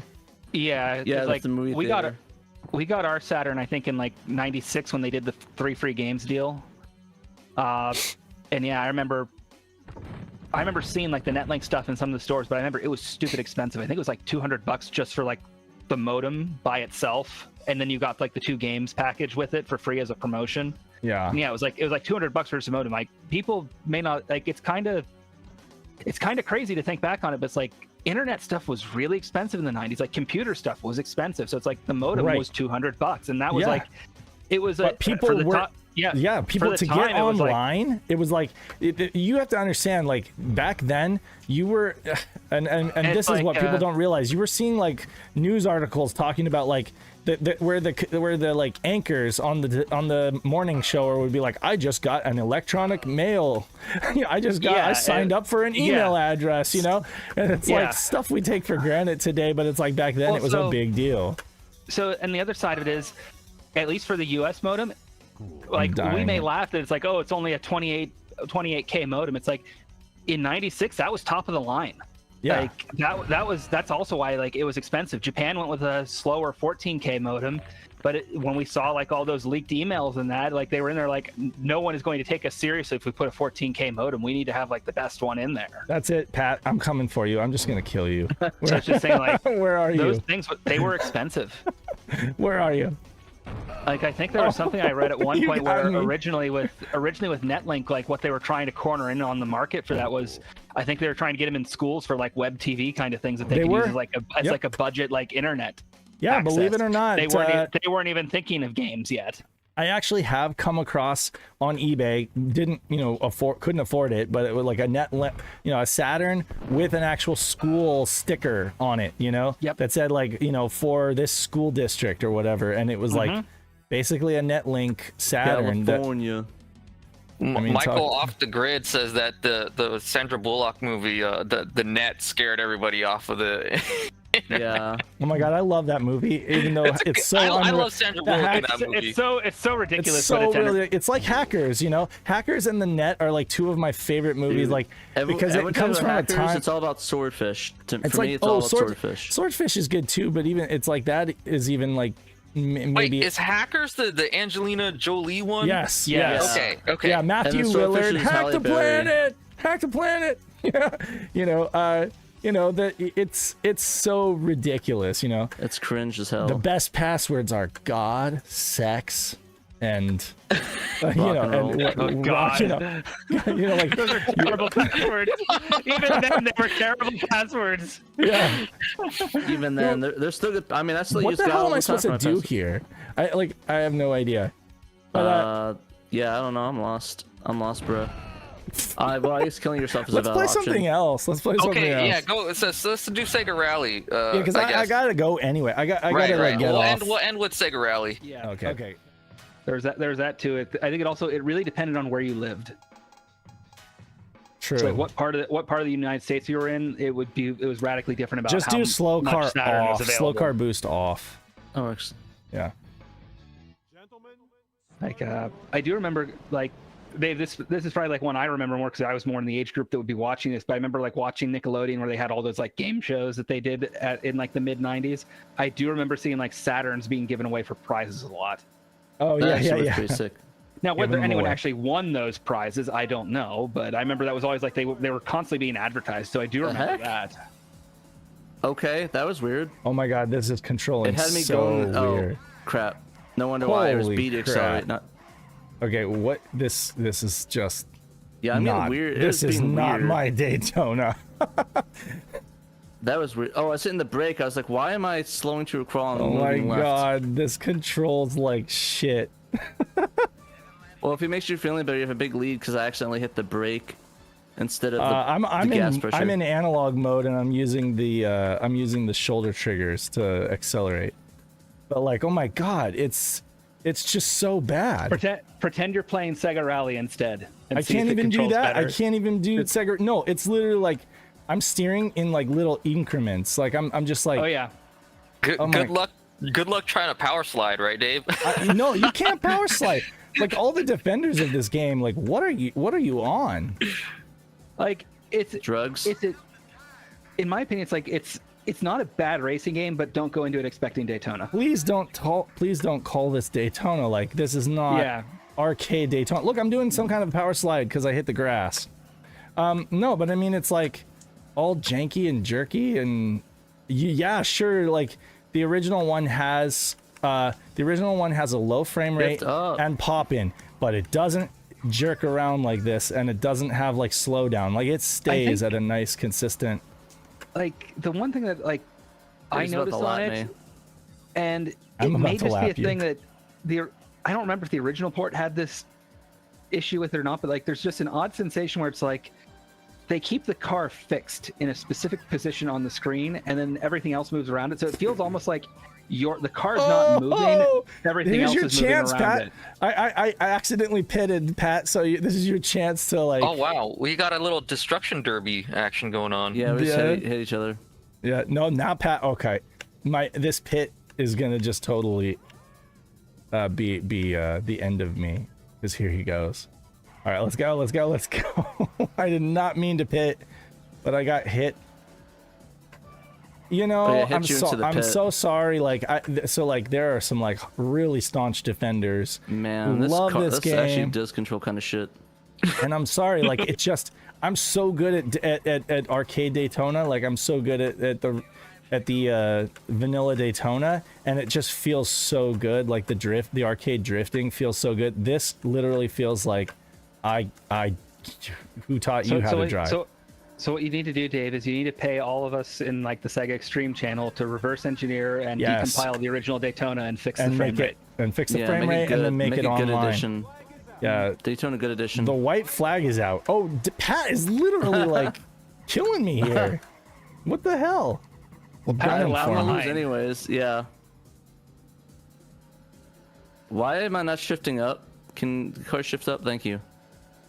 Yeah, like the movie we theater. got our Saturn, I think, in like '96 when they did the 3 free games deal. And yeah, I remember seeing like the NetLink stuff in some of the stores, but I remember it was stupid expensive. I think it was like $200 just for like the modem by itself, and then you got like the 2 games package with it for free as a promotion. Yeah. And yeah, it was like $200 for a modem. Like people may not like. It's kind of crazy to think back on it, but it's like internet stuff was really expensive in the 90s. Like computer stuff was expensive, so it's like the modem was $200, and that was like it was. But people were. People to get online, it was like you have to understand, like back then you were and this is what people don't realize, you were seeing like news articles talking about like where the like anchors on the morning show would be like, I just got an electronic mail, I signed up for an email address, and it's like stuff we take for granted today, but it's like back then it was a big deal. So, and the other side of it is, at least for the US modem, like we may laugh that it's like, oh, it's only a 28K modem. It's like in '96 that was top of the line. Yeah, like that's also why like it was expensive. Japan went with a slower 14K modem, but when we saw like all those leaked emails and that, like they were in there like, no one is going to take us seriously if we put a 14K modem. We need to have like the best one in there. That's it, Pat. I'm coming for you. I'm just gonna kill you. So it's just saying, like, where are you? Those things, they were expensive. Where are you? Like I think there was something I read at one point where originally with NetLink, like what they were trying to corner in on the market for that was, I think they were trying to get them in schools for like web TV kind of things that they could use as like a budget like internet. Yeah, access. Believe it or not, they weren't even thinking of games yet. I actually have come across on eBay, couldn't afford it, but it was like a Saturn with an actual school sticker on it, that said like, for this school district or whatever. And it was like basically a NetLink Saturn. California. Michael off the grid says that the Sandra Bullock movie, the net scared everybody off of the. Yeah. Oh my god, I love that movie. Even though it's so I love Sandra Bullock in that movie. It's so ridiculous. It's so really. It's like Hackers. Hackers and the Net are like 2 of my favorite movies. Like because it comes from Hackers, a time. It's all about swordfish. For it's me, it's all about swordfish. Swordfish is good too, but even it's like that is even like. Maybe Wait, is Hackers the Angelina Jolie one? Yes. Okay. Yeah, Matthew Lillard, hack the planet. It's so ridiculous. It's cringe as hell. The best passwords are God, sex, and God. like those are terrible passwords. Even then, they were terrible passwords. Yeah. Even then, they're still good. I mean, that's still what the hell am I supposed to do here? I have no idea. But, yeah, I don't know. I'm lost, bro. Well, I guess killing yourself is a valid option. option. Something else. Let's play something else. Okay, yeah, go. So let's do Sega Rally. Yeah, because I gotta go anyway. I gotta get off. We'll end with Sega Rally. Yeah. Okay. There's that too. I think it really depended on where you lived. True. So what part of the United States you were in, it was radically different about. Just do slow car off. Slow car boost off. Oh, works. Yeah. Like I do remember like. Dave, this is probably like one I remember more because I was more in the age group that would be watching this. But I remember like watching Nickelodeon where they had all those like game shows that they did in like the mid '90s. I do remember seeing like Saturns being given away for prizes a lot. Oh yeah. Pretty sick. Now whether anyone actually won those prizes, I don't know. But I remember that was always like they were constantly being advertised. So I do remember that. Okay, that was weird. Oh my god, this is controlling. It had me going. Weird. Oh crap! No wonder why it was beat accelerate. Not. Okay, what this is just. Yeah, I'm getting weird. This is not my Daytona. That was weird. Oh, I was hitting the brake. I was like, why am I slowing to a crawl? Oh my god, this controls like shit. Well, if it makes you feel any better, you have a big lead because I accidentally hit the brake instead of the gas pressure. I'm in analog mode and I'm using the shoulder triggers to accelerate. But like, oh my god, it's just so bad. Pretend you're playing Sega Rally instead. I can't even do that. I can't even do Sega. No, it's literally like I'm steering in like little increments. Like I'm just like. Oh yeah. Good luck. Good luck trying to power slide, right, Dave? No, you can't power slide. Like all the defenders of this game, like what are you on? Like it's drugs. In my opinion, it's like it's not a bad racing game, but don't go into it expecting Daytona. Please don't call this Daytona. Like, this is not arcade Daytona. Look, I'm doing some kind of power slide because I hit the grass. No, but I mean, it's like all janky and jerky, and yeah, sure. Like the original one has a low frame rate and pop in, but it doesn't jerk around like this, and it doesn't have like slowdown. Like it stays at a nice consistent. Like the one thing that like I noticed on it, and it may just be a thing that I don't remember if the original port had this issue with it or not, but like there's just an odd sensation where it's like they keep the car fixed in a specific position on the screen, and then everything else moves around it. So it feels almost like the car's not moving. Everything else is moving around Pat. it. I accidentally pitted Pat, so this is your chance to like. Oh wow, we got a little destruction derby action going on. Yeah, we just hit each other. Yeah, no, not Pat. Okay, this pit is gonna just totally be the end of me, because here he goes. All right, let's go. I did not mean to pit, but I got hit. You know, I'm so sorry. Like, there are some like really staunch defenders. Man, who love this game. Actually does control kind of shit. And I'm sorry, like it's just I'm so good at arcade Daytona. Like I'm so good at the vanilla Daytona, and it just feels so good. Like the arcade drifting feels so good. This literally feels like who taught you how to drive? So what you need to do, Dave, is you need to pay all of us in like the Sega Extreme channel to reverse engineer and decompile the original Daytona and fix the frame rate. And fix the frame rate and then make it online. Good edition. Yeah, Daytona good edition. The white flag is out. Oh, Pat is literally like killing me here. What the hell? Well, Pat allowed to lose anyways. Yeah. Why am I not shifting up? Can the car shift up? Thank you.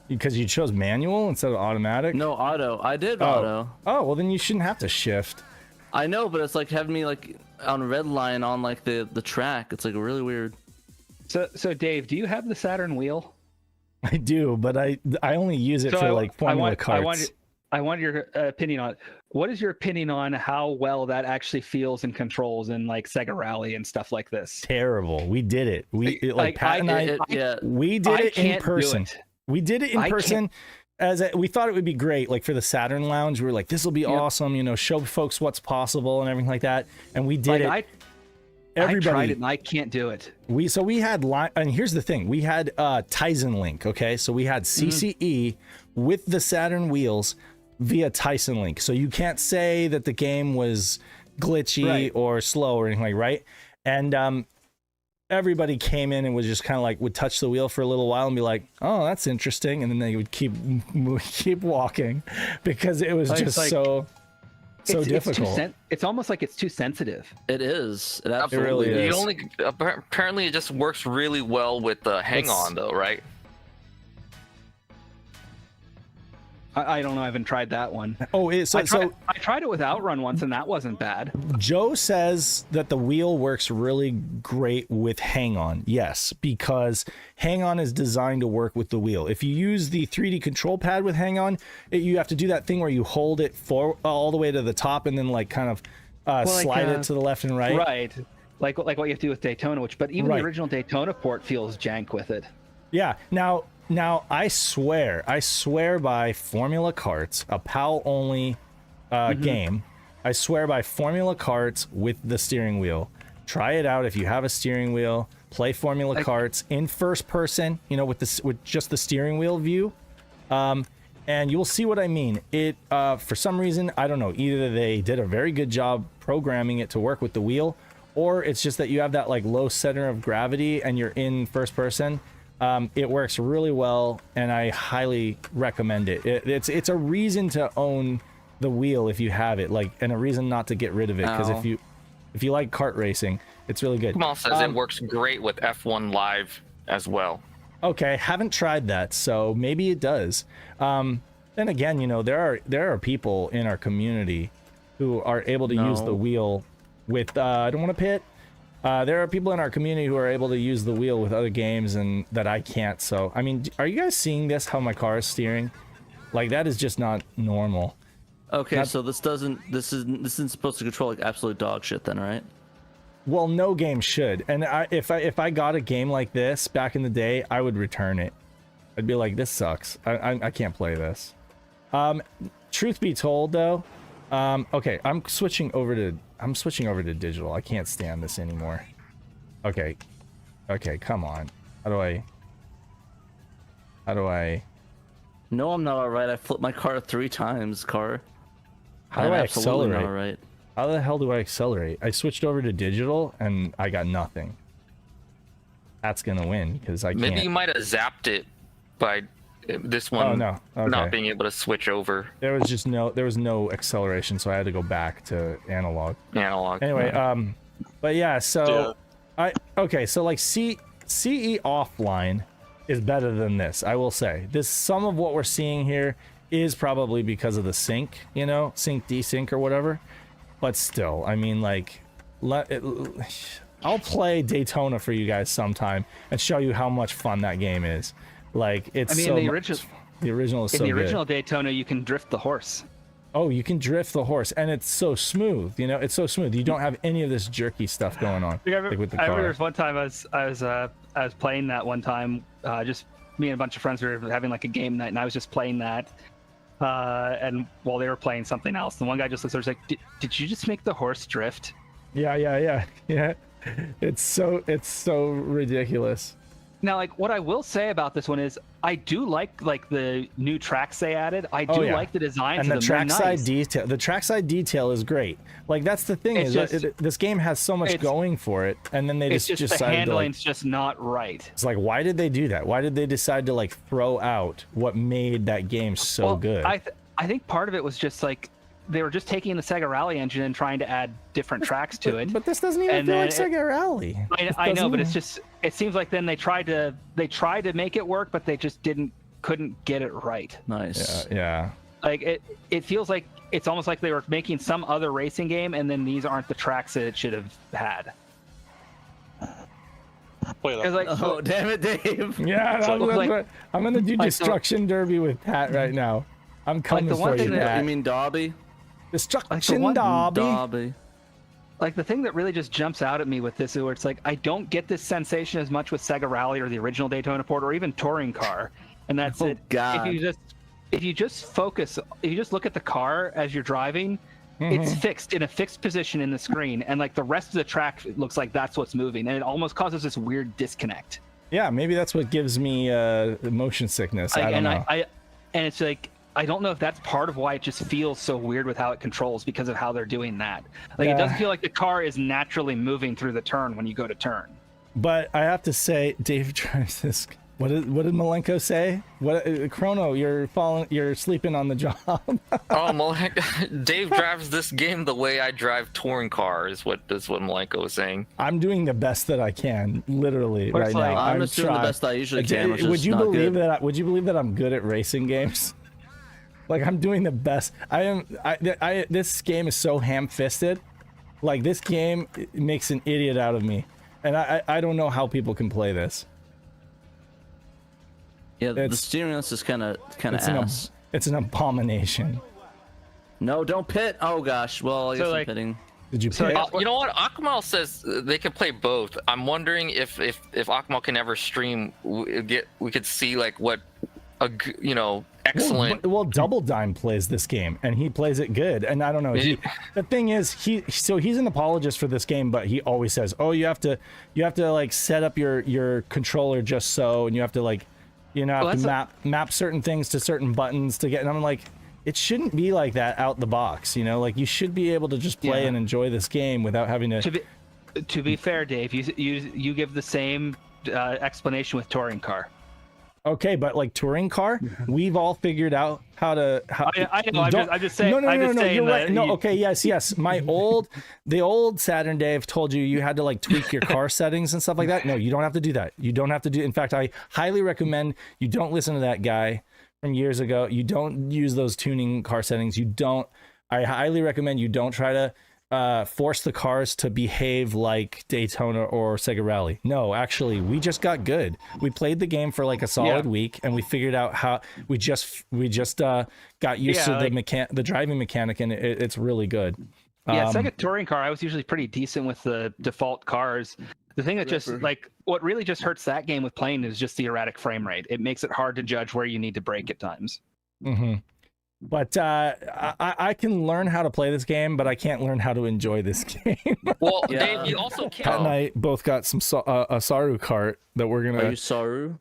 Because you chose manual instead of automatic? No, auto. I did auto. Oh, well then you shouldn't have to shift. I know, but it's like having me like on red line on like the track. It's like really weird. So Dave, do you have the Saturn wheel? I do, but I only use it for like Formula carts. I want your opinion on it. What is your opinion on how well that actually feels and controls in like Sega Rally and stuff like this? Terrible. We did it. We did it in person. We did it in person. We thought it would be great, like for the Saturn Lounge. We were like, this will be awesome, you know, show folks what's possible and everything like that. And we did it. Everybody, I tried it and I can't do it. We had and here's the thing, we had Tyson Link, okay? So we had CCE with the Saturn wheels via Tyson Link. So you can't say that the game was glitchy or slow or anything like, right? And everybody came in and was just kind of like would touch the wheel for a little while and be like, oh, that's interesting, and then they would keep walking because it was just like, so difficult. It's almost like it's too sensitive. It is. It absolutely is. Apparently it just works really well with the hang-on though, right? I don't know. I haven't tried that one. Oh, I tried it with Outrun once, and that wasn't bad. Joe says that the wheel works really great with hang-on. Yes, because hang-on is designed to work with the wheel. If you use the 3D control pad with hang-on, you have to do that thing where you hold it all the way to the top and then like kind of slide it to the left and right. Right. Like what you have to do with Daytona, but even the original Daytona port feels jank with it. Yeah. Now, I swear by Formula Carts, a PAL only game. I swear by Formula Carts with the steering wheel. Try it out if you have a steering wheel. Play Formula Carts in first person, you know, with just the steering wheel view, and you'll see what I mean. It for some reason, I don't know, either they did a very good job programming it to work with the wheel, or it's just that you have that like low center of gravity and you're in first person. It works really well, and I highly recommend it. It's a reason to own the wheel if you have it, like, and a reason not to get rid of it, because if you like kart racing, it's really good. Kamal says it works great with F1 Live as well. Okay, haven't tried that, so maybe it does. Then again, you know, there are people in our community who are able to use the wheel with. I don't want to pit. There are people in our community who are able to use the wheel with other games and that I can't. So, I mean, are you guys seeing this, how my car is steering? Like, that is just not normal. Okay, so this isn't supposed to control like absolute dog shit then, right? Well, no game should. And if I got a game like this back in the day, I would return it. I'd be like, this sucks. I can't play this. Truth be told, though, okay, I'm switching over to digital. I can't stand this anymore. Okay, come on. How do I? No, I'm not alright. I flipped my car 3 times, car. How do I accelerate? Not alright. How the hell do I accelerate? I switched over to digital and I got nothing. That's gonna win because I can't. Maybe you might have zapped it by this one not being able to switch over. There was no acceleration, so I had to go back to analog. Anyway, but yeah, so so like CE offline is better than this. I will say this. Some of what we're seeing here is probably because of the sync, sync desync or whatever. But still, I mean, like, I'll play Daytona for you guys sometime and show you how much fun that game is. Like, it's the original is so good. In the original Daytona, you can drift the horse. Oh, you can drift the horse, and it's so smooth. It's so smooth. You don't have any of this jerky stuff going on. I remember there was one time I was playing that one time. Just me and a bunch of friends were having like a game night, and I was just playing that. And while they were playing something else, the one guy just looks over, like, "Did you just make the horse drift?" Yeah. It's so ridiculous. Now, like, what I will say about this one is, I do like the new tracks they added. I do like the design and the trackside detail. The trackside detail is great. Like, that's the thing this game has so much going for it, and then they just the handling's just not right. It's like, why did they do that? Why did they decide to like throw out what made that game so good? I think part of it was just like they were just taking the Sega Rally engine and trying to add different tracks to it. But this doesn't even feel like Sega Rally. I know, but it seems like then they tried to make it work, but they just couldn't get it right. Nice. Yeah. Like it feels like it's almost like they were making some other racing game, and then these aren't the tracks that it should have had. Oh, damn it, Dave. Yeah, I'm gonna do Destruction Derby with Pat right now. I'm coming for you, Pat. You mean Dobby? Destruction Dobby. Like, the thing that really just jumps out at me with this is where it's like, I don't get this sensation as much with Sega Rally or the original Daytona Port or even Touring Car, and that's it. God. If you just look at the car as you're driving, it's fixed in a fixed position in the screen, and like the rest of the track looks like that's what's moving, and it almost causes this weird disconnect. Yeah, maybe that's what gives me motion sickness. I don't know. And it's like, I don't know if that's part of why it just feels so weird with how it controls, because of how they're doing that. Like, it doesn't feel like the car is naturally moving through the turn when you go to turn. But I have to say, Dave drives this. What did Malenko say? Chrono, you're sleeping on the job. Dave drives this game the way I drive touring cars. Is what Malenko was saying. I'm doing the best that I can, literally, right now. I'm just doing the best I usually can. Would you believe that I'm good at racing games? Like, I'm doing the best. This game is so ham-fisted. Like, this game makes an idiot out of me, and I don't know how people can play this. Yeah, the steering list is kind of ass. It's an abomination. No, don't pit. Oh gosh. Well, I guess I'm pitting. Did you pit? You know what? Akmal says they can play both. I'm wondering if Akmal can ever stream. We could see like what excellent. Well, Double Dime plays this game, and he plays it good. And I don't know. The thing is, he's an apologist for this game, but he always says, "Oh, you have to like set up your controller just so, and you have to like, have to map certain things to certain buttons to get." And I'm like, it shouldn't be like that out the box. Like, you should be able to just play and enjoy this game without having to. To be fair, Dave, you give the same explanation with Touring Car. Okay, but like Touring Car, we've all figured out how to. I know. I'm just saying. No. You're right. No. Okay. Yes. The old Saturn Dave told you had to like tweak your car settings and stuff like that. No, you don't have to do that. You don't have to do. In fact, I highly recommend you don't listen to that guy from years ago. You don't use those tuning car settings. I highly recommend you don't try to force the cars to behave like Daytona or Sega Rally. No, actually, we just got good. We played the game for like a solid week, and we figured out how we just got used to the driving mechanic, and it's really good. Yeah, Sega touring car, I was usually pretty decent with the default cars. The thing that just like what really just hurts that game with playing is just the erratic frame rate. It makes it hard to judge where you need to brake at times. Mm-hmm. But I can learn how to play this game, but I can't learn how to enjoy this game. Well, Dave, you also can't. Pat and I both got some a Saru cart that we're gonna. Are you Saru?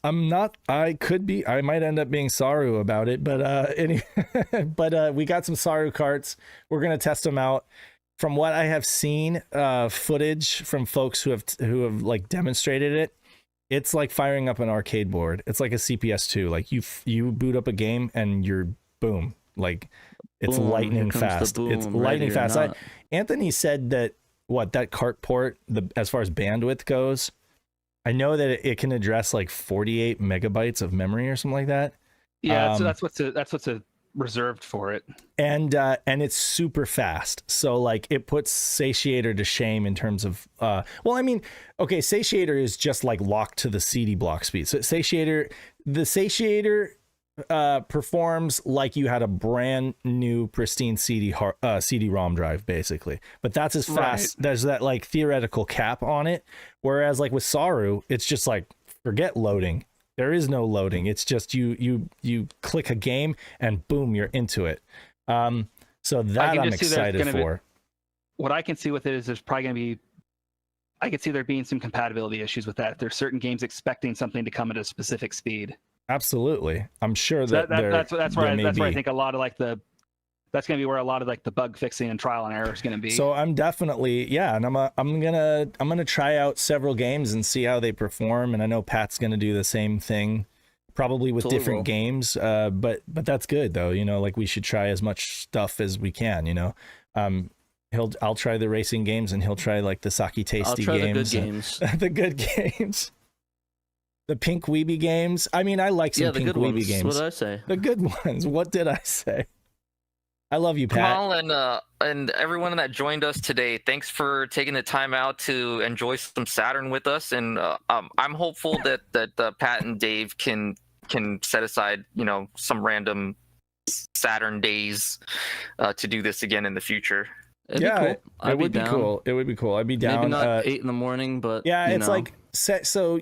I'm not. I could be. I might end up being Saru about it, but but we got some Saru carts. We're gonna test them out. From what I have seen, footage from folks who have like demonstrated it, it's like firing up an arcade board. It's like a CPS2. Like you boot up a game and you're boom. Like it's Boom, lightning fast. It's lightning fast. Anthony said that that cart port, as far as bandwidth goes, I know that it can address like 48 megabytes of memory or something like that. Yeah, so that's what's reserved for it. And it's super fast. So like it puts Satiator to shame in terms of Satiator is just like locked to the CD block speed. So the Satiator performs like you had a brand new pristine CD-ROM drive basically, but that's as fast. Right. There's that like theoretical cap on it, whereas like with Saru it's just like forget loading. There is no loading. It's just you click a game and boom, you're into it. So that I'm excited for. What I can see with it is there's probably going to be, I could see there being some compatibility issues with that. There's certain games expecting something to come at a specific speed. Absolutely, I'm sure that's where I think a lot of like that's going to be where a lot of like the bug fixing and trial and error is going to be. So I'm definitely and I'm gonna try out several games and see how they perform. And I know Pat's gonna do the same thing, probably with different games. But that's good though. You know, like we should try as much stuff as we can. You know, I'll try the racing games and he'll try like the Saki Tasty games. The good games. The good games. The Pink Weeby games. I mean, I like some Pink Weeby games. What did I say? The good ones. What did I say? I love you, Pat. Kamal and everyone that joined us today, thanks for taking the time out to enjoy some Saturn with us. And I'm hopeful that Pat and Dave can set aside, some random Saturn days to do this again in the future. It'd be cool. It would be cool. It would be cool. I'd be down. Maybe not 8 in the morning, but it's like so.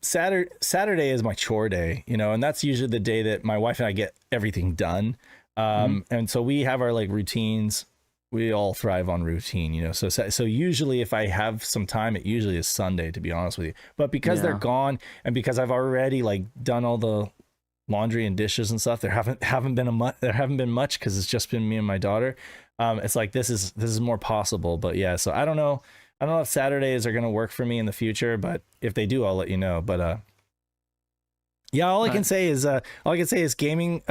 Saturday is my chore day. And that's usually the day that my wife and I get everything done. And so we have our like routines. We all thrive on routine, so usually if I have some time, it usually is Sunday, to be honest with you. But because they're gone and because I've already like done all the laundry and dishes and stuff, there haven't been much because it's just been me and my daughter. It's like this is more possible. But yeah, so I don't know if Saturdays are gonna work for me in the future, but if they do, I'll let you know. But yeah, all I can say is gaming,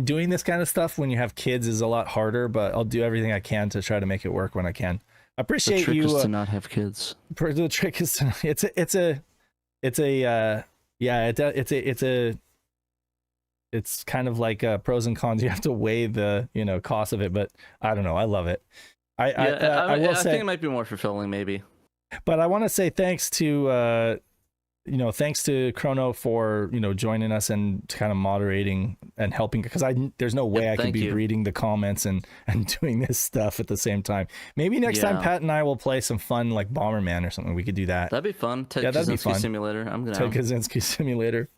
doing this kind of stuff when you have kids is a lot harder, but I'll do everything I can to try to make it work when I can. I appreciate the trick you. Is to not have kids. The trick is it's kind of like pros and cons. You have to weigh the cost of it, but I don't know. I love it. I think it might be more fulfilling, maybe. But I want to say thanks to thanks to Chrono for joining us and kind of moderating and helping, because there's no way I could be reading the comments and doing this stuff at the same time. Maybe next time Pat and I will play some fun like Bomberman or something. We could do that. That'd be fun. That'd be fun. Simulator. I'm gonna. Ted Kaczynski Simulator.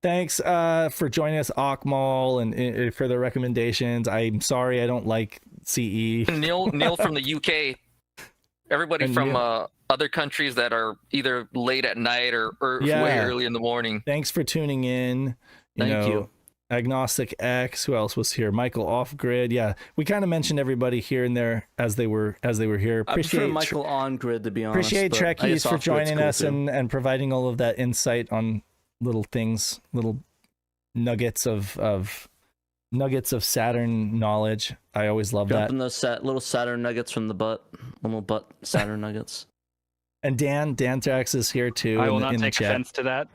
Thanks for joining us, Akmal, and for the recommendations. I'm sorry I don't like CE. Neil from the UK. Everybody and from other countries that are either late at night or way early in the morning. Thanks for tuning in. Thank you. Agnostic X. Who else was here? Michael Off Grid. Yeah, we kind of mentioned everybody here and there as they were here. Appreciate I prefer Michael on Grid, to be honest. Appreciate Trekkies for joining us and providing all of that insight on little things, little nuggets of Saturn knowledge. I always love that. Dropping those little Saturn nuggets from the butt, little butt Saturn nuggets. And Dan Trax is here too. I will not take offense to that.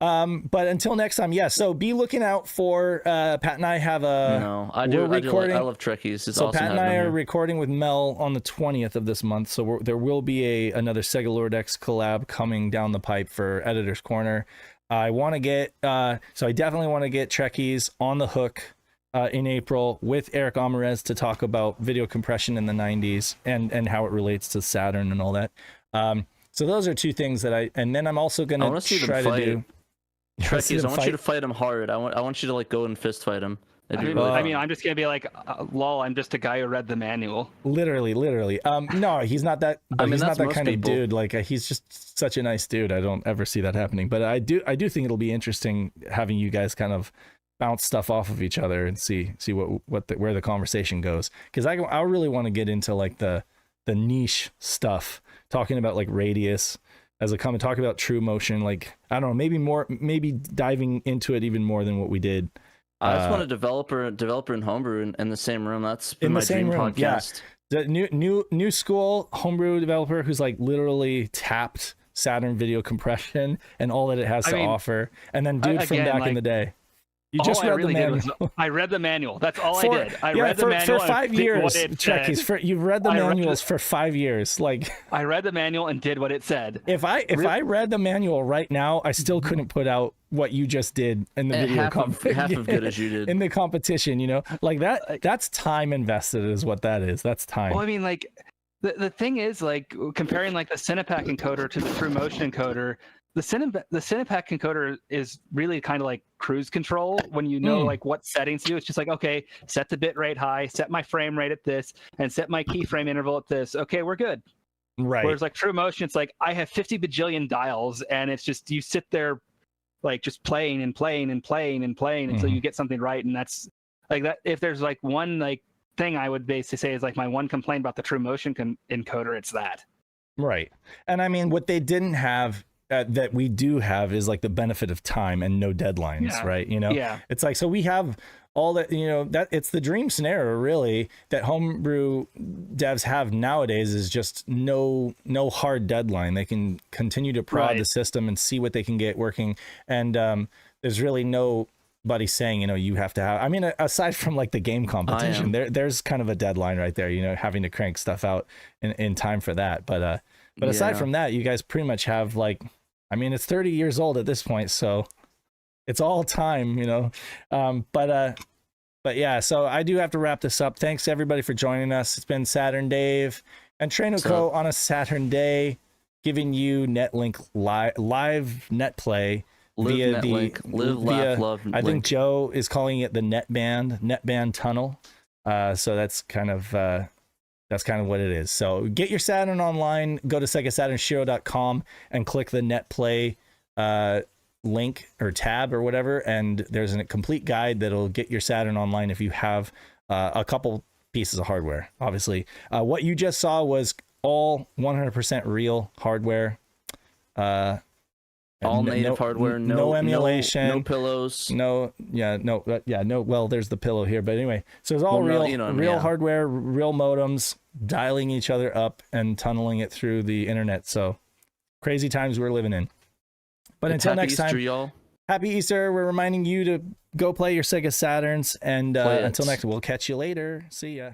But until next time, yeah. So be looking out for Pat and I have a. No, I do. I love Trekkies. It's so awesome. Pat and I are recording with Mel on the 20th of this month. So there will be another Sega Lordex collab coming down the pipe for Editor's Corner. I want to get. So I definitely want to get Trekkies on the hook in April with Eric Amarez to talk about video compression in the 90s and how it relates to Saturn and all that. So those are two things that and then I'm also gonna try to do. Trekkies, I want you to fight him hard. I want you to like go and fist fight him. I mean, I'm just gonna be like, lol. I'm just a guy who read the manual. Literally. No, he's not that. But he's not that kind of dude. Like he's just such a nice dude. I don't ever see that happening. But I do think it'll be interesting having you guys kind of bounce stuff off of each other and see where the conversation goes. Because I really want to get into like the niche stuff, talking about like radius. As a comment, talk about true motion, like I don't know, maybe diving into it even more than what we did. I just want a developer and homebrew in the same room. That's been my dream podcast. Yeah. The new school homebrew developer who's like literally tapped Saturn video compression and all that it has to offer, and then dude from back in the day. You just read the manual. I read the manual. That's all I did. I read the manual for 5 years. Trekkies, you've read the manuals for 5 years. Like I read the manual and did what it said. If I read the manual right now, I still couldn't put out what you just did in the video half of good as you did in the competition. You know, like that. That's time invested, is what that is. That's time. Well, I mean, like the thing is, like comparing like the Cinepack encoder to the True Motion encoder. The Cinepack encoder is really kind of like cruise control when you know like what settings to do. It's just like, okay, set the bit rate high, set my frame rate at this, and set my keyframe interval at this. Okay, we're good. Right. Whereas like True Motion, it's like I have 50 bajillion dials, and it's just you sit there like just playing until you get something right. And that's like that. If there's like one like thing I would basically say is like my one complaint about the True Motion encoder, it's that. Right. And I mean, what they didn't have that we do have is like the benefit of time and no deadlines, right? You know, it's like, so we have all that, you know, that it's the dream scenario really that homebrew devs have nowadays is just no hard deadline. They can continue to prod the system and see what they can get working. And there's really nobody saying, you know, you have to have, I mean, aside from like the game competition, there's kind of a deadline right there, you know, having to crank stuff out in time for that. But aside from that, you guys pretty much have like, I mean, it's 30 years old at this point, so it's all time, you know. But yeah, so I do have to wrap this up. Thanks everybody for joining us. It's been SaturnDave and TraynoCo on a Saturn day, giving you NetLink live net play via NetLink. Love. I think Joe is calling it the netband tunnel. So that's kind of what it is. So get your Saturn online, go to SegaSaturnShiro.com and click the net play link or tab or whatever. And there's a complete guide that'll get your Saturn online if you have a couple pieces of hardware. Obviously, what you just saw was all 100% real hardware. All native hardware, no emulation, no pillows. No. Well, there's the pillow here, but anyway, so it's all real hardware, real modems, dialing each other up and tunneling it through the internet. So crazy times we're living in. But until next time, y'all. Happy Easter. We're reminding you to go play your Sega Saturns, and until next, we'll catch you later. See ya.